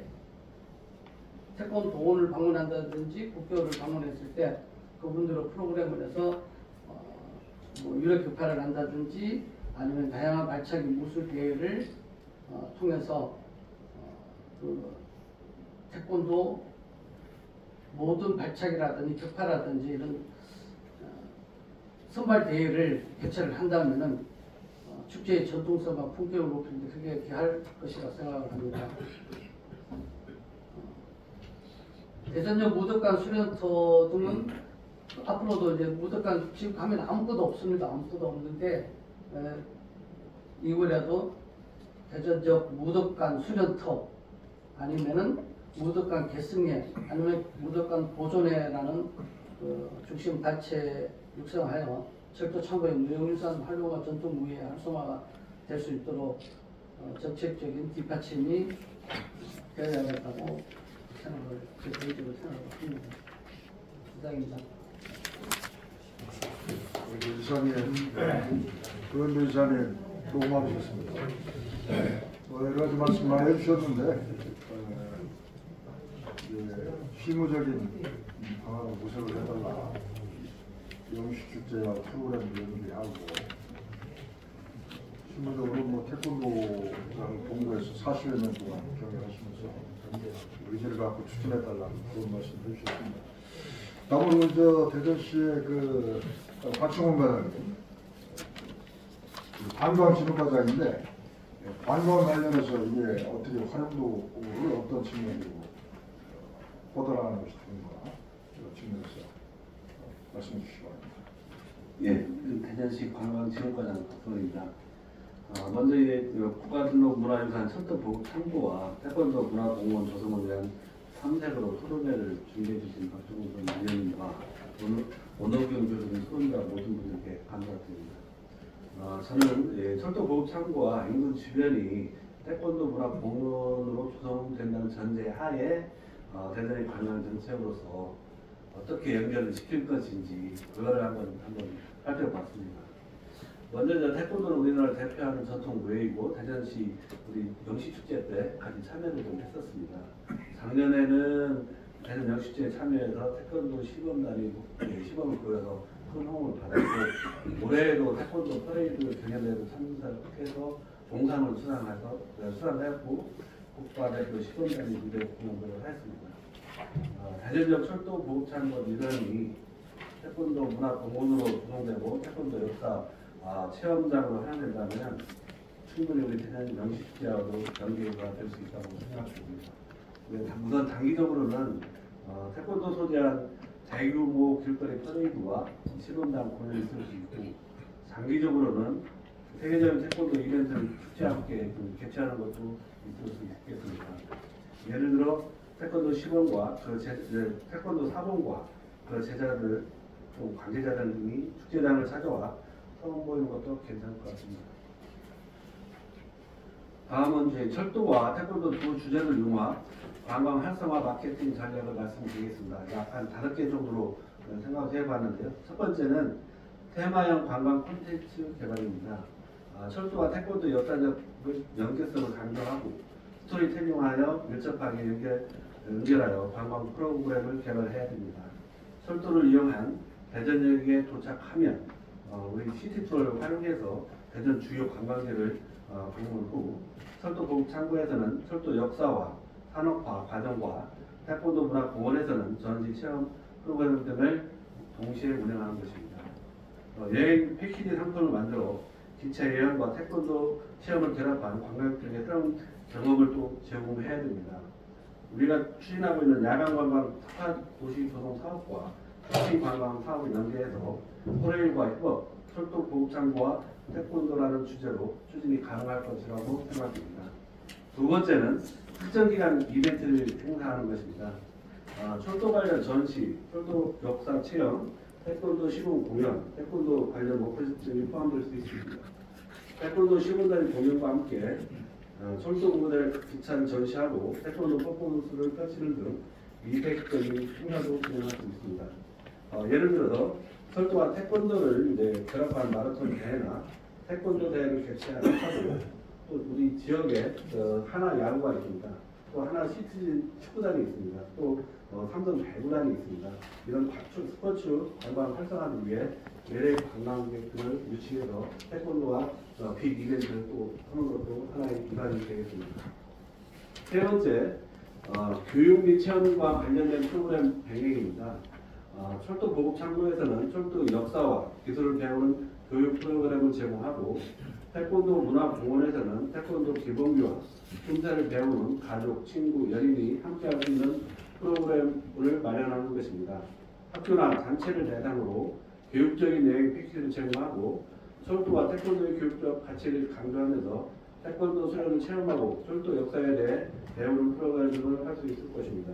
태권도 도원을 방문한다든지 국교를 방문했을 때 그분들의 프로그램을 해서 뭐 유럽 교파를 한다든지 아니면 다양한 발차기 무술 대회를 통해서 그 태권도 모든 발차기라든지 격파라든지 이런 선발 대회를 개최를 한다면은 축제의 전통성과 품격을 높이는 데 크게 기할 것이라 생각을 합니다. 대전역 무덕관 수련터 등은 앞으로도 이제 무덕관 지금 가면 아무것도 없습니다. 아무것도 없는데 이후에라도 대전역 무덕관 수련터 아니면은 무덕관 계승회 아니면 무덕관 보존회라는 그 중심 단체 육성하여 철도 창고의 무형유산 활용과 전통 무예 활성화가 될 수 있도록 정책적인 뒷받침이 되어야겠다고 생각을 제 개인적으로 생각을 합니다. 이상입니다. 우리 이사님, 그런데 이사님 수고 많으셨습니다. 여러 가지 말씀 많이 해주셨는데 실무적인 방안을 모색을 해달라. 영시축제와 프로그램 연기하고 실무적으로 뭐 태권도장 동부에서 40여 년 동안 경영하시면서 의지를 갖고 추진해달라는 그런 말씀 해주셨습니다. 다음은 대전시의 박충원 과장님, 관광진흥과장인데 관광 관련해서 이게 어떻게 활용도를 어떤 측면으로 보완하는 것이 되는가 이런 측면에서 말씀해 주시기 바랍니다. 예, 대전시 관광진흥과장 박성입니다. 먼저 국가등록 문화유산 철도 보급 창고와 태권도 문화공무원 조성을 위한 3색으로 토론회를 준비해 주신 박종훈 의원님과 원어경 교수님, 소임자 모든 분들께 감사드립니다. 저는 철도 보급 창고와 인근 주변이 태권도 문화공원으로 조성된다는 전제 하에 대전의 관광 정책으로서 어떻게 연결을 시킬 것인지 그거를 한번 살펴봤습니다. 먼저 태권도는 우리나라를 대표하는 전통 무예이고 대전시 우리 영시축제 때 같이 참여를 좀 했었습니다. 작년에는 대전 영시축제에 참여해서 태권도 시범단이 시범을 보여서 큰 호응을 받았고 올해에도 태권도 퍼레이드 경연대회도 참석해서 동상을 수상했고 국가대표 시범단이 무대 공연을 했습니다. 대전역 철도 보급창고 일원이 태권도 문화공원으로 조성되고 태권도 역사 체험장으로 활용된다면 충분히 우리 대전 영시축제와도 연계가 될 수 있다고 생각합니다. 우선 단기적으로는 태권도 소재한 대규모 길거리 퍼레이드와 시범단 공연이 있을 수 있고 장기적으로는 세계적인 태권도 이벤트를 축제와 함께 개최하는 것도 있을 수 있겠습니다. 예를 들어 태권도 시범과 태권도 사범과 그 제자들 또 관계자들 등이 축제장을 찾아와 서원 보이는 것도 괜찮을 것 같습니다. 다음은 철도와 태권도 두 주제를 융합 관광 활성화 마케팅 전략을 말씀드리겠습니다. 약 한 5개 정도로 생각을 해봤는데요. 첫 번째는 테마형 관광 콘텐츠 개발입니다. 철도와 태권도 역사적 연계성을 강조하고 스토리텔링하여 밀접하게 연결하여 관광 프로그램을 개발해야 됩니다. 철도를 이용한 대전역에 도착하면 우리 시티투어를 활용해서 대전 주요 관광지를 방문하고 철도 보급 창고에서는 철도 역사와 산업화 과정과 태권도 문화공원에서는 전시 체험 프로그램 등을 동시에 운영하는 것입니다. 여행 패키지 상품을 만들어 기차 여행과 태권도 체험을 결합한 관광객에게 새로운 경험을 또 제공해야 됩니다. 우리가 추진하고 있는 야간 관광 특화 도시 조성 사업과 쇼핑 관광 사업을 연계해서 호레일과 협업, 철도 보급 창고와 태권도라는 주제로 추진이 가능할 것이라고 생각합니다. 두 번째는 특정 기간 이벤트를 행사하는 것입니다. 철도 관련 전시, 철도 역사 체험, 태권도 시범 공연, 태권도 관련 워크숍 등이 포함될 수 있습니다. 태권도 시범단위 공연과 함께 철도 모델 기차를 전시하고 태권도 퍼포먼스를 펼치는 등 이펙트적인 행사도 진행할 수 있습니다. 예를 들어서 철도와 태권도를 결합한 마라톤 대회나 태권도 대회를 개최하고 또 우리 지역에 하나 야구가 있습니다. 또 하나 시티즌 축구단이 있습니다. 또 삼성 배구단이 있습니다. 이런 스포츠 관광 활성화를 위해 외래 관광객들을 유치해서 태권도와 빅 이벤트를 또 하는 것도 하나의 기반이 되겠습니다. 세 번째, 교육 및 체험과 관련된 프로그램 병행입니다. 철도 보급 창고에서는 철도 역사와 기술을 배우는 교육 프로그램을 제공하고 태권도 문화공원에서는 태권도 기본기와 춤사를 배우는 가족, 친구, 연인이 함께할 수 있는 프로그램을 마련하는 것입니다. 학교나 단체를 대상으로 교육적인 여행 패키지를 제공하고 철도와 태권도의 교육적 가치를 강조하면서 태권도 수련을 체험하고 철도 역사에 대해 배우는 프로그램을 할 수 있을 것입니다.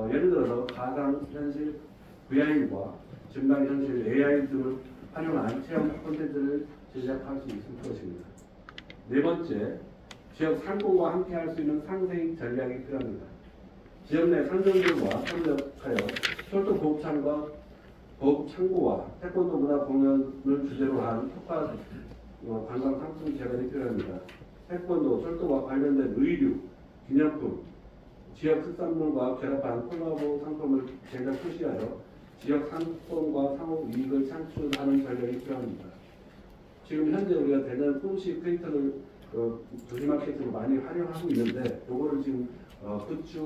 예를 들어서 가상현실 VR과 증강현실 AI 등을 활용한 체험 콘텐츠를 제작할 수 있을 것입니다. 네 번째, 지역 상공과 함께 할 수 있는 상생 전략이 필요합니다. 지역 내 상점들과 협력하여 철도 보급창고와 태권도 문화 공연을 주제로 한 특화 관광 상품 개발이 필요합니다. 태권도, 철도와 관련된 의류, 기념품, 지역 특산물과 결합한 콜라보 상품을 제작 출시하여 지역 상권과 상호 이익을 창출하는 전략이 필요합니다. 지금 현재 우리가 대전 푸시 크리에이터를 도시마켓으로 많이 활용하고 있는데 요거를 지금 굿즈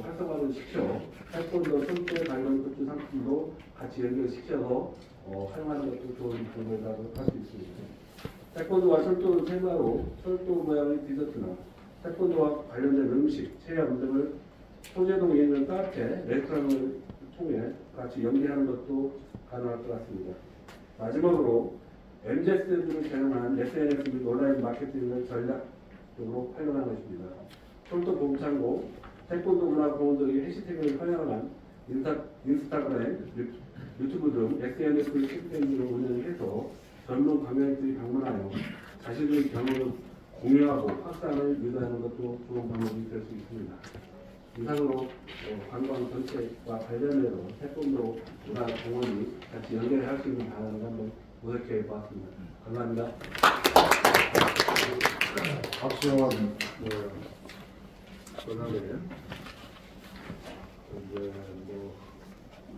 활성화를 시켜 태권도 철도 관련 굿즈 상품도 같이 연결시켜서 활용하는 것도 좋은 방법이라고 할 수 있습니다. 태권도와 철도를 테마로 철도 모양의 디저트나 태권도와 관련된 음식, 체험 등을 소재동에 있는 카페, 레스토랑을 통해 같이 연계하는 것도 가능할 것 같습니다. 마지막으로 MZ세대를 개념한 SNS 및 온라인 마케팅을 전략적으로 활용하는 것입니다. 철도 보급창고, 태권도 문화공원 등의 해시태그를 활용한 인스타그램, 유튜브 등 SNS 캠페인을 운영해서 젊은 관광객들이 방문하여 자신의 경험을 공유하고 확산을 유도하는 것도 좋은 방법이 될 수 있습니다. 이상으로 관광 정책과 관련해서 태권도 문화공원이 같이 연결할 수 있는 방안을 한번 모색해 보았습니다. 감사합니다. 박수원 전화에 이제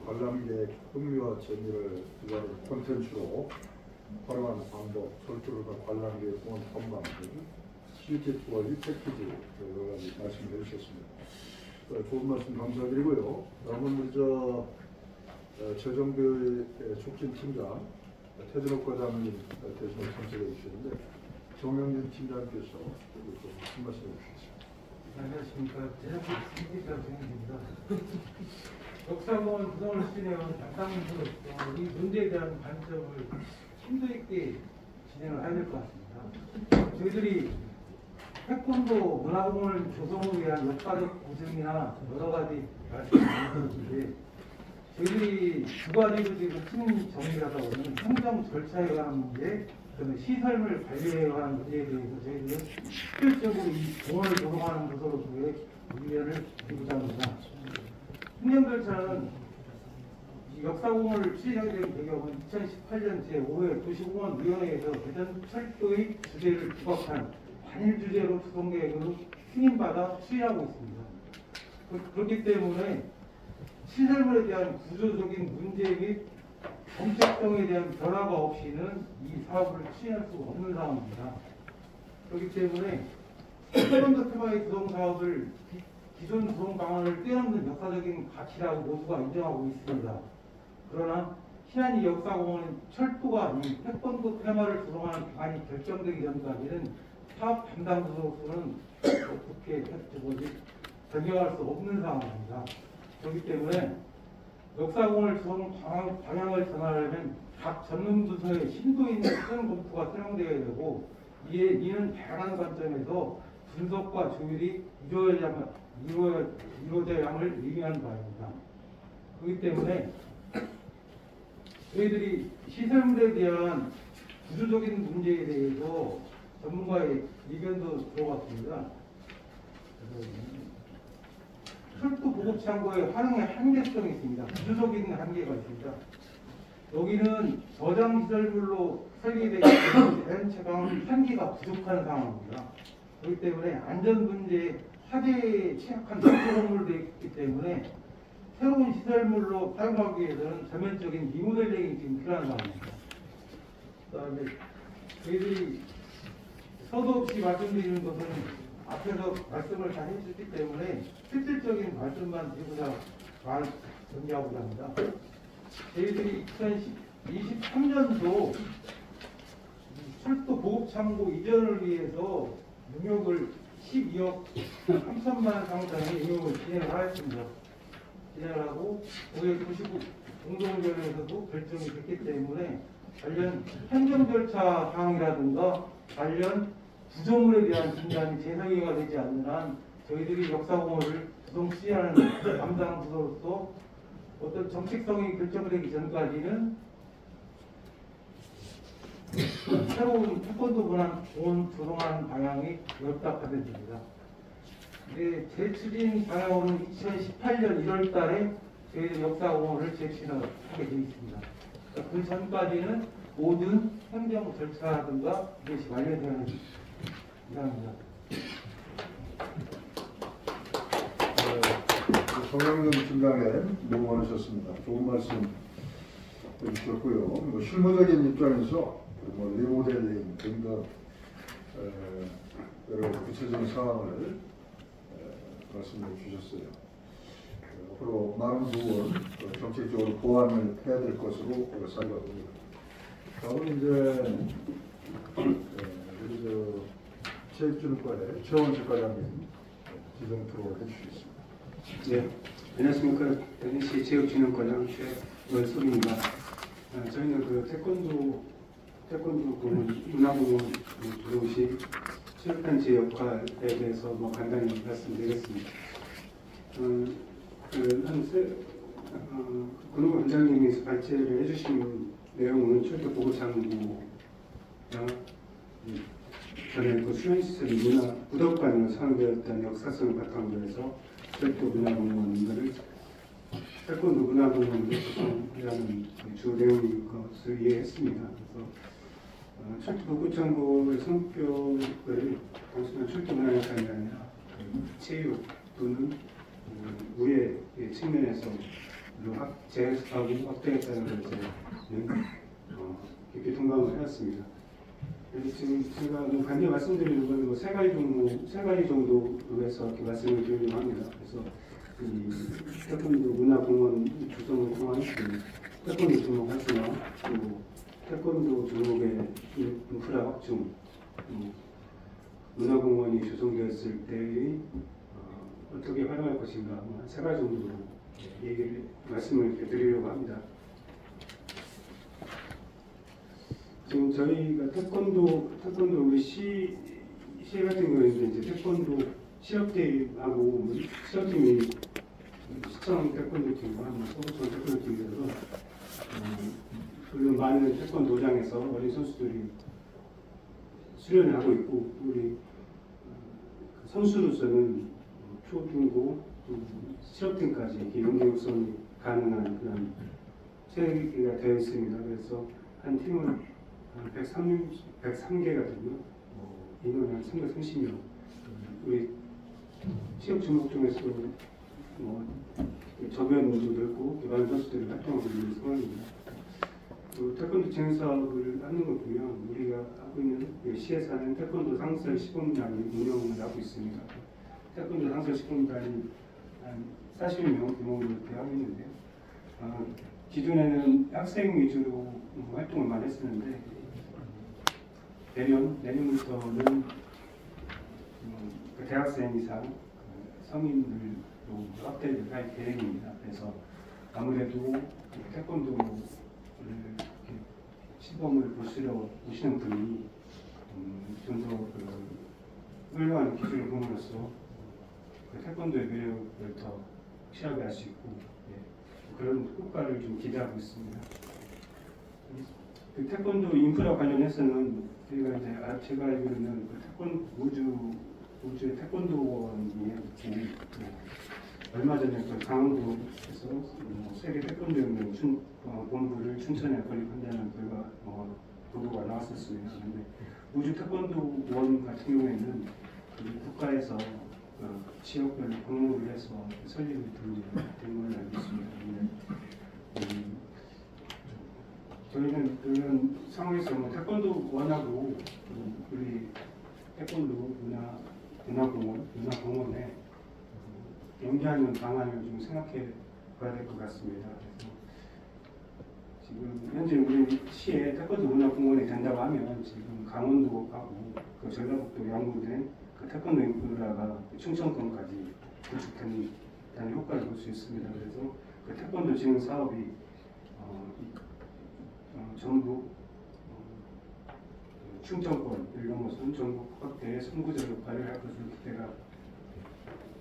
관람객 흥미와 재미를 기반으로 콘텐츠로 활용하는 방법, 철도를 관람객 공원 탐방 등 시티 투어 패키지 여러 가지 말씀해 주셨습니다. 좋은 말씀 감사드리고요. 다음은 우리 재정비 촉진팀장 태진옥 과장님 대신에 참석해 주시는데 정영진 팀장께서 한 말씀 해주시겠습니다. 안녕하십니까. 재정비 촉진팀장 정영진입니다. 역사공원 구성을 진행한 담당자로서 이 문제에 대한 관점을 심도 있게 진행을 해야 될 것 같습니다. 저희들이 태권도 문화공원 조성을 위한 역사적 고증이나 여러 가지 말씀을 드렸는데 저희들이 두 가지로 지금 큰 정리하다 보면 행정 절차에 관한 문제, 그다음에 시설물 관리에 관한 문제에 대해서 저희들은 실질적으로 이 공원을 조성하는 것으로서의 의견을 드리고자 합니다. 행정 절차는 이 역사공원을 추진하게 된 배경은 2018년 제5회 도시공원위원회에서 대전 철도의 주제를 부각한 단일 주제로 조성 계획으로 승인받아 추진하고 있습니다. 그렇기 때문에 시설물에 대한 구조적인 문제 및 정책성에 대한 변화가 없이는 이 사업을 추진할 수 없는 상황입니다. 그렇기 때문에 태권도 테마의 조성 사업을 기존 조성 방안을 뛰어넘는 역사적인 가치라고 모두가 인정하고 있습니다. 그러나 신안 이 역사공원은 철도가 아닌 태권도 테마를 조성하는 방안이 결정되기 전까지는 사업 담당자로서는 어떻게 변경할 수 없는 상황입니다. 그렇기 때문에 역사공원을 조성 방향을 전하려면 각 전문 부서의 심도 있는 수정 검토가 수행되어야 되고 이는 다양한 관점에서 분석과 조율이 이루어져야 함을 의미하는 바입니다. 그렇기 때문에 저희들이 시설물에 대한 구조적인 문제에 대해서 전문가의 의견도 들어봤습니다. 철도 보급창고의 활용의 한계성이 있습니다. 구조적인 한계가 있습니다. 여기는 저장시설물로 설계되어 있는 대전체감 한계가 부족한 상황입니다. 그렇기 때문에 안전 문제에 화재에 취약한 건물도 있기 때문에 새로운 시설물로 사용하기 위해서는 전면적인 리모델링이 지금 필요한 상황입니다. 그다음에 저희들이 서도 없이 말씀드리는 것은 앞에서 말씀을 다 해주셨기 때문에 실질적인 말씀만 드리고자 정리하고자 합니다. 저희들이 2023년도 철도 보급창고 이전을 위해서 용역을 12억 3천만 상당의 용역을 진행을 하였습니다. 진행을 하고 올해 도시국 공동위원회에서도 결정이 됐기 때문에 관련 행정 절차 사항이라든가 관련 구조물에 대한 진단이 재성의가 되지 않는 한 저희들이 역사공원을 조성 추진하는 담당 부서로서 어떤 정책성이 결정되기 전까지는 새로운 태권도 공원 조성하는 방향이 열악하게 됩니다. 네, 재추진 방향은 2018년 1월 달에 저희들 역사공원을 제출을 하게 되어 있습니다. 그 전까지는 모든 행정 절차 등과 이것이 완료되는 이상입니다. 정영근 팀장님 너무 많으셨습니다. 좋은 말씀 해주셨고요. 뭐 실무적인 입장에서 뭐 리모델링 등등 여러 구체적인 상황을 말씀해 주셨어요. 앞으로 많은 부분 정책적으로 보완을 해야 될 것으로 생각합니다. 다음은 이제 우리 체육진흥과의 최원식 과장님 지정 투로 해주시겠습니다. 네, 안녕하십니까. 대전시 체육진흥과장 최원석입니다. 저희는 그 태권도 공원, 문화공원 조성시 체육단체 역할에 대해서 뭐 간단히 말씀드리겠습니다. 근호 원장님이 발제를 해주신 내용은 철도 보고창구가 전에 그 수련시설 무덕관으로 창업되었다는 역사성을 바탕으로 해서 철도 문화공원을 태권도 문화공원으로 구성하는 주 내용인 것을 이해했습니다. 그래서 철도 보고창구의 성격을 단순한 철도 문화역할이 아니라 체육 또는 우의 측면에서 재해석하고 확대했다는 것을 깊이 동감을 해왔습니다. 그래서 지금 제가 간단히 말씀드리는 건 세 가지 정도에서 이렇게 말씀을 드리려고 합니다. 그래서 태권도 문화공원 조성을 통한 태권도 종목 활성화, 그리고 태권도 종목의 인프라 확충, 문화공원이 조성되었을 때의 어떻게 활용할 것인가, 세 가지 정도로 말씀을 드리려고 합니다. 지금 저희가 태권도 우리 시 같은 경우에는 이제 태권도 실업대회하고 시험팀이 시청 태권도 팀과 서구청 태권도 팀에서 물론 많은 태권도장에서 어린 선수들이 수련을 하고 있고 우리 선수로서는 초, 중, 고 실업팀까지 이렇게 연계 육성이 가능한 그런 체계가 되어 있습니다. 그래서 한 팀은 103개거든요. 인원이 한 330명. 우리 취업 종목 중에서 저변도 있고 기반 선수들이 활동하고 있는 상황입니다. 태권도 진흥 사업을 하는 걸 보면 우리가 하고 있는 시에서 하는 태권도 상설 시범단이 운영을 하고 있습니다. 태권도 상설 시범단이 한 40명 규모로 이렇게 하고 있는데요. 기존에는 학생 위주로 활동을 많이 했었는데 내년부터는 대학생 이상 성인들로 확대를 할 계획입니다. 그래서 아무래도 태권도를 시범을 보시러 오시는 분이 좀 더 훌륭한 기술을 보므로써 태권도의 매력을 더 취하게 할 수 있고 그런 효과를 좀 기대하고 있습니다. 그 태권도 인프라 관련해서는 저희가 이제 제가 알기로는 우주의 태권도원이 얼마 전에 강원도에서 세계 태권도연맹 본부를 춘천에 건립한다는 보고가 나왔었습니다. 그런데 우주 태권도원 같은 경우에는 국가에서 지역별로 공모를 해서 설립이 된 걸로 알고 있습니다. 저희는 그런 상황에서 태권도 원하고 우리 태권도 문화공원에 연계하는 방안을 좀 생각해 봐야 될 것 같습니다. 그래서 지금 현재 우리 시에 태권도 문화공원이 된다고 하면 지금 강원도하고 그 전라북도 양구된 그 태권도 인프라가 충청권까지 구축되는 효과를 볼 수 있습니다. 그래서 그 태권도 진흥 사업이 전국 충청권을 넘어선 전국 확대의 선구자로 발휘할 것으로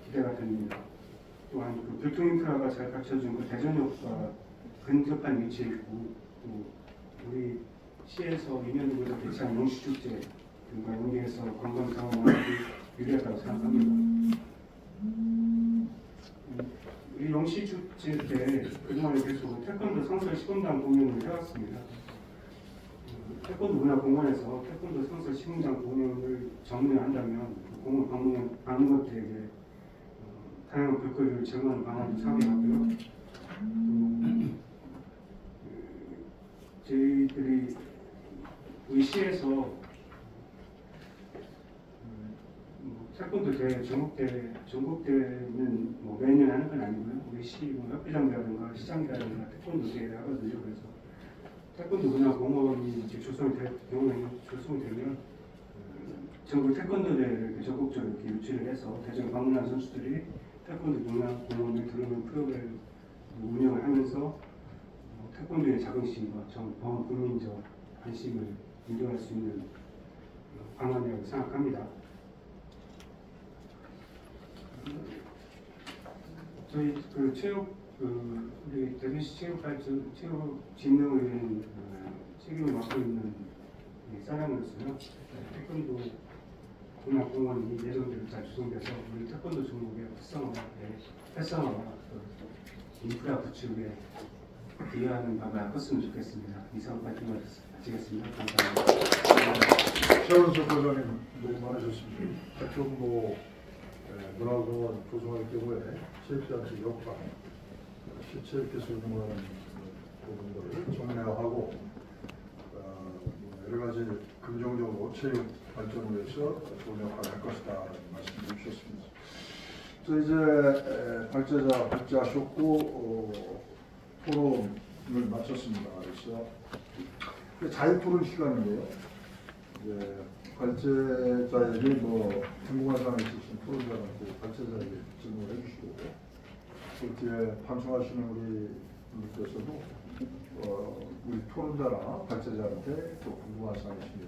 기대가 됩니다. 또한 그 교통 인프라가 잘 갖춰진 그 대전역과 근접한 위치에 있고 또 우리 시에서 2년도부터 개최한 영시축제 등과 연계해서 관광 상황을 유리하다고 생각합니다. 서울시 주최 때 그동안에 계속 태권도 상설 시범장 공연을 해왔습니다. 태권도 문화공원에서 태권도 상설 시범장 공연을 정리한다면 공원 방문 업체에게 다양한 볼거리를 제공하는 방안을 사용하고요. 저희들이 의시에서 태권도 대회, 전국대회는 뭐 매년 하는 건 아니고요. 우리 시 협회장이라든가 시장이라든가 태권도 대회를 하거든요. 그래서 태권도 문화공원이 이제 조성이 되면 전국 태권도 대회를 전국적으로 이렇게 유치를 해서 대전 방문한 선수들이 태권도 문화공원에 들어오는 프로그램을 운영을 하면서 태권도의 자긍심과 전 국민적 관심을 인도할 수 있는 방안이라고 생각합니다. 저희 우리 대전시 체육진흥회는 책임을 맡고 있는 사람으로서요. 태권도 문화공원이 예정대로 잘 조성돼서 우리 태권도 종목의 활성화와 인프라 구축에 기여하는 바가 컸으면 좋겠습니다. 이상 마치겠습니다. 감사합니다. 최원석 과장님 너무 많으셨습니다. 태권도 문화공원 조성할 경우에 체육자한테 역할, 실체육에서 운영하는 부분들을 정리하고 여러 가지 긍정적으로 체육 발전을 위해서 좋은 역할을 할 것이다 말씀을 주셨습니다. 저 이제 발제하셨고 토론을 마쳤습니다. 그래서 자유토론 시간인데요. 이제 발제자에게 궁금한 사항이 있으신 토론자한테 발제자에게 질문을 해주시고 그렇게 방청하시는 우리 분들께서도 우리 토론자나 발제자한테 또 궁금한 사항이 있으면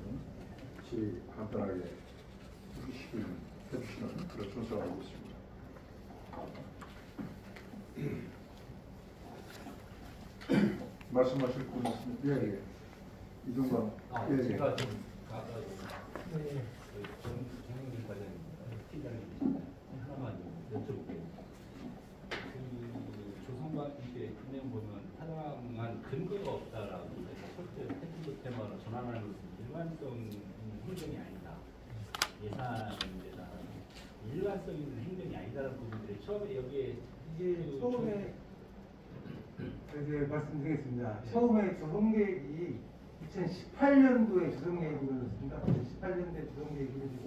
같이 간단하게 해주시는 그런 순서가 되겠습니다. 말씀하실 분 있습니까? 예. 이종관. 제가 좀 정영진 과장님, 팀장님 하나만 여쭤볼게요. 조성관 이게 그냥 보면 타당한 근거가 없다라고 설득 태권도 테마로 전환하는 것은 일관성 있는 행정이 아니다. 예산입니다. 일관성 있는 행정이 아니다라는 부분들이 처음에 여기에 이게 처음에 말씀드리겠습니다. 처음에 조성계획이 2018년도에 조성계획이 이루어졌습니다. 18년도에 조성계획이 이루어지고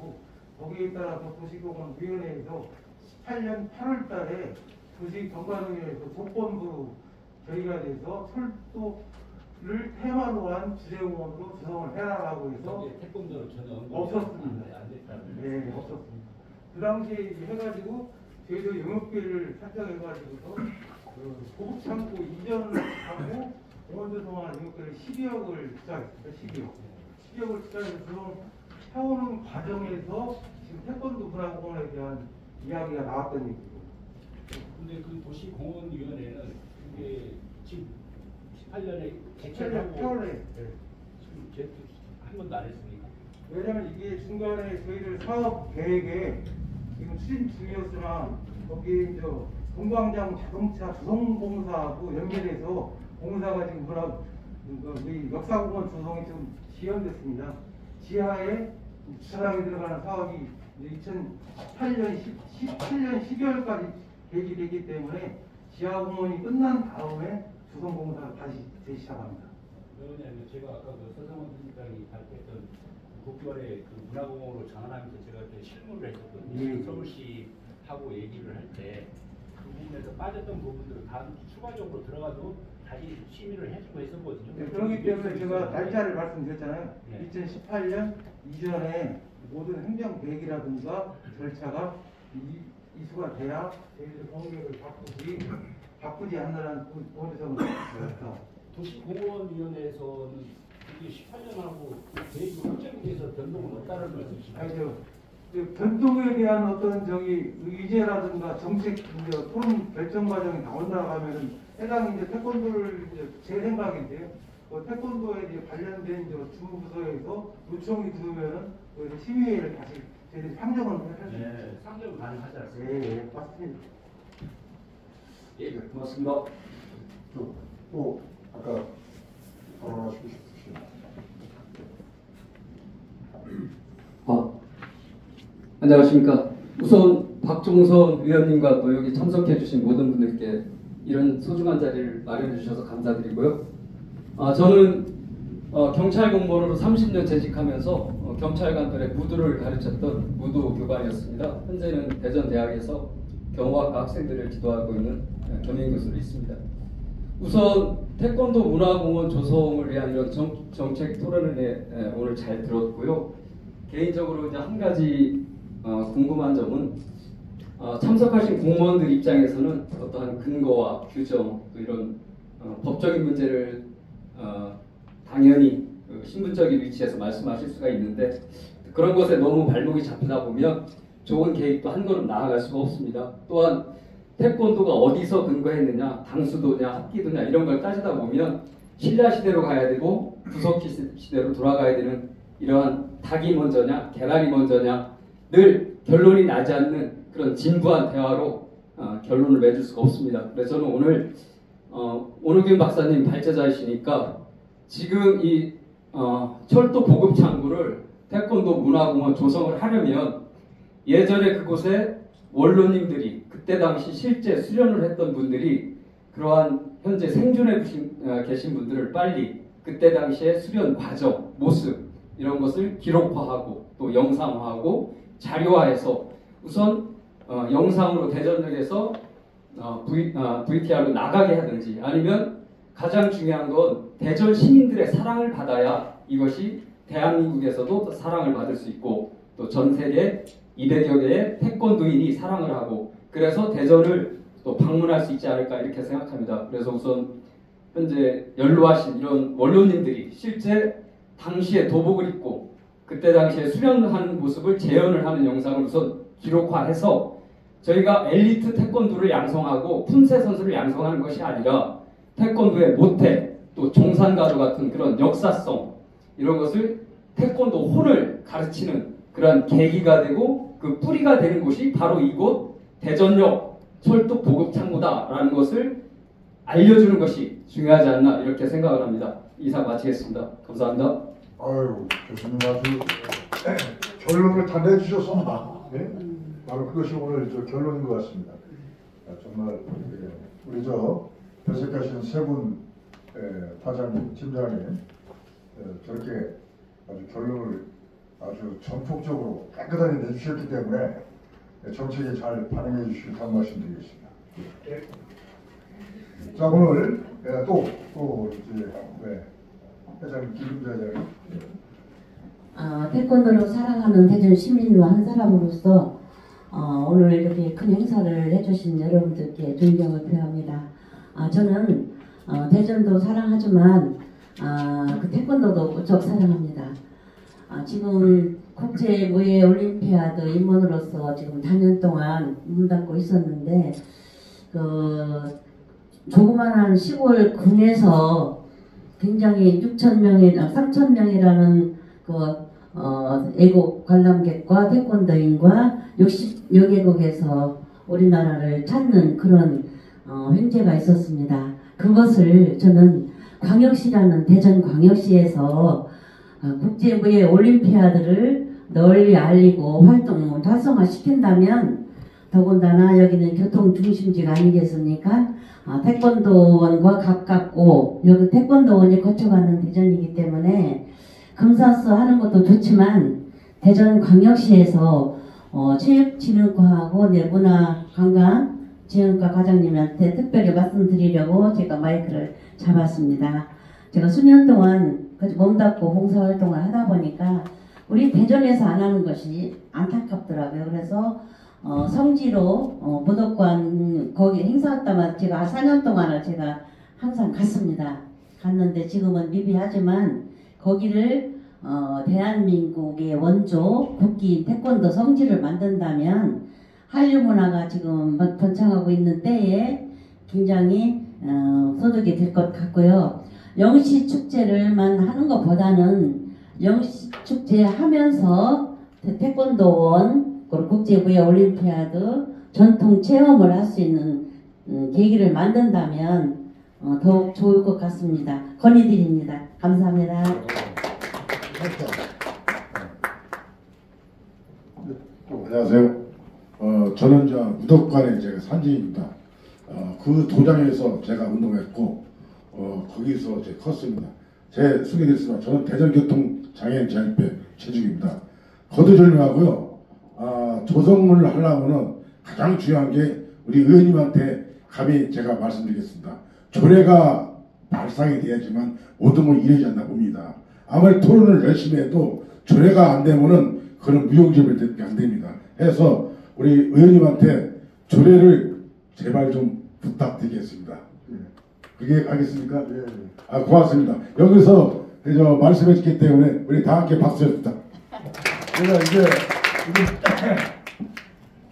거기에 따라서 도시공원위원회에서 18년 8월 달에 도시경관위원회에서 조건부로 결의가 돼서 철도를 테마로 한 주제공원으로 조성을 해라라고 해서 태권도 전혀 없었습니다. 안 됐다는 네, 없었습니다. 그 당시에 해가지고 저희도 영역비를 설정해가지고서 고급창고 이전을 하고 공원 조성하는 영역비를 12억을 투자했습니다. 12억을 투자해서 조성해오는 과정에서 지금 태권도 문화공원에 대한 이야기가 나왔던 얘기고. 근데 그 도시공원위원회는 이게 지금 18년에 개최하고 지금 한 번도 안 했습니까? 왜냐면 이게 중간에 저희들 사업 계획에 지금 추진 중이었으나 거기에 이제 동광장 자동차 조성공사하고 연계돼서 공사가 지금 우리 역사공원 조성이 좀 지연됐습니다. 지하에 주차장에 들어가는 사업이 2018년 12월까지 계기되기 때문에 지하공원이 끝난 다음에 조성공사가 다시 재시작합니다. 왜냐하면 제가 아까 그 서성원 부장이 발표했던 국교원의 그 문화공원으로 전환하면서 제가 그때 실무를 했었거든요. 서울시하고 얘기를 할 때 그 부분에서 빠졌던 부분들을 다음 추가적으로 들어가도 다시 심의를 해주고 했었거든요. 네, 그렇기 때문에 제가 날짜를 말씀드렸잖아요. 2018년 이전에 모든 행정 계획이라든가 절차가 이수가 돼야 저희들 공개를 바꾸지 않는다는 본의성을 도시공원위원회에서는 이게 18년하고 계획이 확정이 돼서 변동은 없다는 말씀이시죠? 아니죠. 변동에 대한 어떤 의제라든가 정책 토론 결정 과정이 나온다고 하면은 해당 태권도를 제 생각인데요. 태권도에 관련된 주무부서에서 요청이 들어오면은 시의회를 다시 저희들이 상정을 할 수 있습니다. 상정 가능하지 않습니까? 네, 맞습니다. 예, 고맙습니다. 또 아까 발언하시고 싶으신. 안녕하십니까. 우선 박종선 의원님과 또 여기 참석해주신 모든 분들께 이런 소중한 자리를 마련해 주셔서 감사드리고요. 저는 경찰 공무원으로 30년 재직하면서 경찰관들의 무도를 가르쳤던 무도 교관이었습니다. 현재는 대전대학에서 경호학과 학생들을 지도하고 있는 겸임교수로 있습니다. 우선 태권도 문화공원 조성을 위한 이런 정책 토론회 오늘 잘 들었고요. 개인적으로 이제 한 가지 궁금한 점은 참석하신 공무원들 입장에서는 어떠한 근거와 규정 또 이런 법적인 문제를 당연히 신분적인 위치에서 말씀하실 수가 있는데 그런 것에 너무 발목이 잡히다 보면 좋은 계획도 한 걸음 나아갈 수가 없습니다. 또한 태권도가 어디서 근거했느냐, 당수도냐, 합기도냐 이런 걸 따지다 보면 신라 시대로 가야 되고 구석 시대로 돌아가야 되는 이러한 닭이 먼저냐, 계란이 먼저냐 늘 결론이 나지 않는 그런 진부한 대화로 결론을 맺을 수가 없습니다. 그래서 저는 오늘 오노균 박사님 발제자이시니까 지금 이 철도 보급 창구를 태권도 문화공원 조성을 하려면 예전에 그곳에 원로님들이 그때 당시 실제 수련을 했던 분들이 그러한 현재 생존해 계신 분들을 빨리 그때 당시의 수련 과정, 모습 이런 것을 기록화하고 또 영상화하고 자료화해서 우선 영상으로 대전역에서 VTR로 나가게 하든지 아니면 가장 중요한 건 대전 시민들의 사랑을 받아야 이것이 대한민국에서도 사랑을 받을 수 있고 또 전 세계 200여 개의 태권도인이 사랑을 하고 그래서 대전을 또 방문할 수 있지 않을까 이렇게 생각합니다. 그래서 우선 현재 연로하신 이런 원로님들이 실제 당시에 도복을 입고 그때 당시에 수련하는 모습을 재현을 하는 영상을 우선 기록화해서 저희가 엘리트 태권도를 양성하고 품새 선수를 양성하는 것이 아니라 태권도의 모태 또 종산가루 같은 그런 역사성 이런 것을 태권도 혼을 가르치는 그런 계기가 되고 그 뿌리가 되는 곳이 바로 이곳 대전역 철도 보급창구다라는 것을 알려주는 것이 중요하지 않나 이렇게 생각을 합니다. 이상 마치겠습니다. 감사합니다. 아유 교수님 아주 결론을 다 내주셔서 네? 바로 그것이 오늘 저 결론인 것 같습니다. 정말 우리 저 배석하신 세 분 파장님, 팀장님 저렇게 아주 결론을 아주 전폭적으로 깨끗하게 내주셨기 때문에 정책에 잘 반영해 주시길 말씀드리겠습니다. 자 오늘 또 이제 회장님 김임자 회장님. 태권도를 사랑하는 대전 시민과 한 사람으로서 오늘 이렇게 큰 행사를 해주신 여러분들께 존경을 표합니다. 저는 대전도 사랑하지만 그 태권도도 무척 사랑합니다. 지금 국제무예 올림피아드 임원으로서 지금 4년 동안 문 닫고 있었는데 그 조그만한 시골 군에서 굉장히 3,000명이라는 그 애국 관람객과 태권도인과 60여 개국에서 우리나라를 찾는 그런 횡재가 있었습니다. 그것을 저는 광역시라는 대전광역시에서 국제무예 올림피아드를 널리 알리고 활성화시킨다면 더군다나 여기는 교통 중심지가 아니겠습니까? 태권도원과 가깝고 여기 태권도원이 거쳐가는 대전이기 때문에 금사스 하는 것도 좋지만 대전광역시에서 체육진흥과하고 문화관광진흥과 과장님한테 특별히 말씀드리려고 제가 마이크를 잡았습니다. 제가 수년 동안 몸담고 봉사활동을 하다 보니까 우리 대전에서 안 하는 것이 안타깝더라고요. 그래서 성지로 무덕관 거기 행사했다만 제가 4년 동안을 제가 항상 갔습니다. 갔는데 지금은 미비하지만 거기를 대한민국의 원조 국기 태권도 성지를 만든다면 한류 문화가 지금 번창하고 있는 때에 굉장히 소득이 될 것 같고요. 영시 축제를만 하는 것보다는 영시 축제 하면서 태권도원 그리고 국제무예 올림피아드 전통 체험을 할 수 있는 계기를 만든다면 더욱 좋을 것 같습니다. 건의드립니다. 감사합니다. 안녕하세요. 저는 무덕관의 제가 산지입니다. 그 도장에서 제가 운동했고 거기서 제 컸습니다. 제 소개됐으나 저는 대전교통장애인자협회 최중입니다. 거두절미하고요. 조성을 하려면은 가장 중요한 게 우리 의원님한테 감히 제가 말씀드리겠습니다. 조례가 발상이 돼야지만 모든 걸 이루어지지 않나 봅니다. 아무리 토론을 열심히 해도 조례가 안 되면은 그런 무용지물이 안 됩니다. 해서 우리 의원님한테 조례를 제발 좀 부탁드리겠습니다. 그게 알겠습니까? 고맙습니다. 여기서 말씀해주기 때문에 우리 다 함께 박수 칩시다. 제가 이게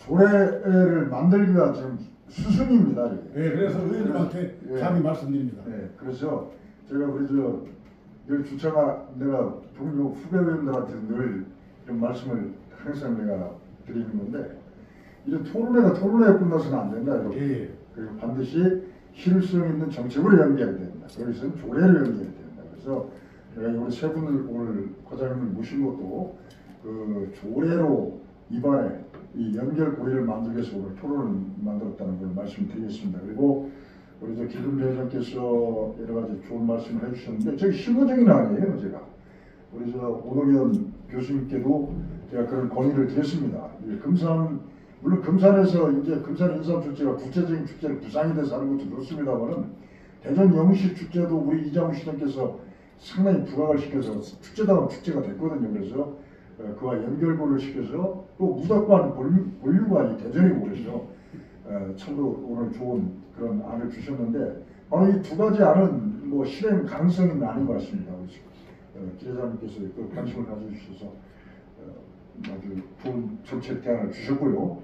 조례를 만들기가 지금 수순입니다. 이게. 네, 그래서 의원님한테 감히 말씀드립니다. 네, 그래서 제가 우리 늘 주차가 내가 동료 후배 의원들한테 늘 이런 말씀을 항상 내가 드리는 건데 이런 토론회가 끝나서는 안 된다. 이렇게. 그리고 반드시 실효성 있는 정책으로 연결해야 된다. 그래서 조례를 연결해야 된다. 그래서 내가 우리 세 분을 오늘 과장님을 모신 것도 그 조례로 이번에 이 연결 고리를 만들기 위해서 오늘 토론을 만들었다는 걸 말씀드리겠습니다. 그리고 우리 기금 대장께서 여러 가지 좋은 말씀을 해주셨는데 저기 실무적인 아니에요, 제가. 우리 오노기현 교수님께도 제가 그런 건의를 드렸습니다. 물론 금산에서 이제 금산 인삼축제가 국제적인 축제로 부상이 돼서 하는 것도 좋습니다만은 대전 영시 축제도 우리 이장우 시장께서 상당히 부각을 시켜서 축제다운 축제가 됐거든요. 그래서 그와 연결고를 시켜서 또 무덕관 본류관이 대전이고 그래서 참으로 오늘 좋은 그런 안을 주셨는데 바로 이 두 가지 안은 뭐 실행 가능성이 아닌 것 같습니다. 기자님께서 그 관심을 가져주셔서 아주 좋은 정책 대안을 주셨고요.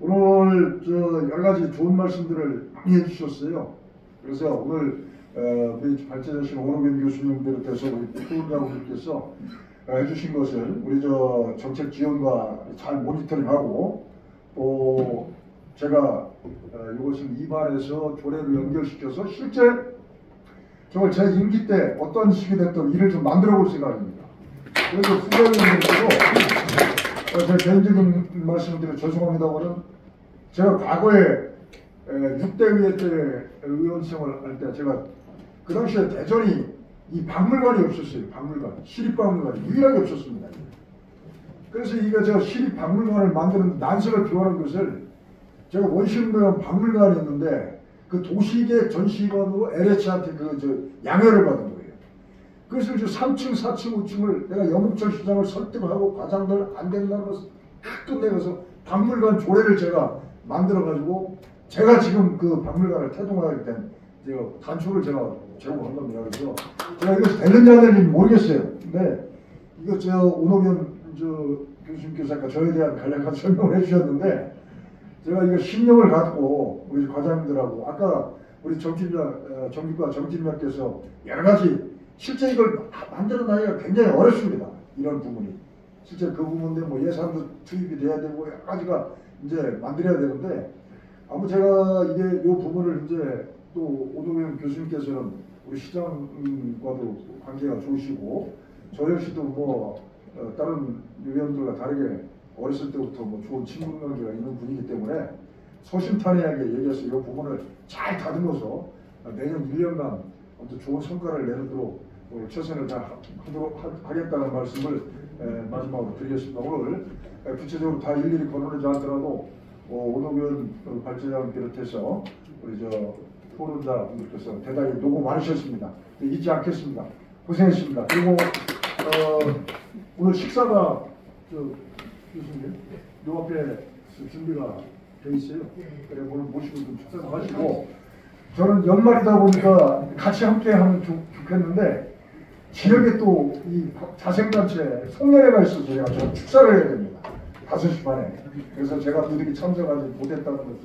오늘 여러 가지 좋은 말씀들을 많이 해주셨어요. 그래서 오늘 우리 발제자신 오노균 교수님 비롯해서 우리 후원자분들께서 해주신 것을 우리 정책 지원과 잘 모니터링하고 또 제가 이것을 입안해서 조례를 연결시켜서 실제 저걸 제 임기 때 어떤 식이 됐든 일을 좀 만들어 볼 생각입니다. 그래서 후배님들께도 제 개인적인 말씀을 드려 죄송합니다만은 제가 과거에 6대 의회 때 의원생활을 할 때 제가 그 당시에 대전이 이 박물관이 없었어요. 박물관, 시립박물관이 유일하게 없었습니다. 그래서 이거 저 시립박물관을 만드는 난석을 비워놓은 것을 제가 원시문화관 박물관이 있는데 그 도시계획 전시관으로 LH한테 양해를 받은 거예요. 그래서 3층, 4층, 5층을 내가 영국철 시장을 설득하고 과장들 안 된다는 것을 다 끝내고서 박물관 조례를 제가 만들어가지고 제가 지금 그 박물관을 태동하게 된 제가 단초를 제가 제공한 겁니다. 그래서 제가 이것이 되는지 안 되는지 모르겠어요. 근데 이거 오노균 교수님께서 아까 저에 대한 간략한 설명을 해주셨는데 제가 이거 신념을 갖고 우리 과장님들하고 아까 우리 정기과 정진명께서 여러 가지 실제 이걸 만들어 나기가 굉장히 어렵습니다. 이런 부분이 실제 그 부분인데 뭐 예산도 투입이 돼야 되고 여러 가지가 이제 만들어야 되는데 아무 제가 이게 이 부분을 이제 또 오노균 교수님께서는 우리 시장과도 관계가 좋으시고 저 역시도 뭐 다른 의원들과 다르게 어렸을 때부터 뭐 좋은 친분 관계가 있는 분이기 때문에 소심탄회하게 얘기해서 이 부분을 잘 다듬어서 내년 1년간 아무튼 좋은 성과를 내도록 최선을 다하도록 하겠다는 말씀을 마지막으로 드리겠습니다. 오늘 구체적으로 다 일일이 거론하지 않더라도 오노균 발제장을 비롯해서 우리 토론자분들께서 대단히 노고 많으셨습니다. 잊지 않겠습니다. 고생했습니다. 그리고 오늘 식사가 교수님 요 앞에 준비가 돼 있어요. 그래 오늘 모시고 좀 식사도 하시고 저는 연말이다 보니까 같이 함께 하면 좋겠는데 지역에 또 이 자생단체 송년회가 있어서 제가 축사를 해야 됩니다. 5시 반에. 그래서 제가 부득이 참석하지 못했다는 것을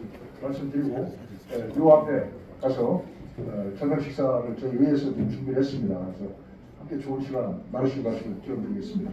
말씀드리고 요 앞에 가서 저녁 식사를 저희 의회에서 준비를 했습니다. 그래서 함께 좋은 시간 나누시고 가시길 기원드리겠습니다.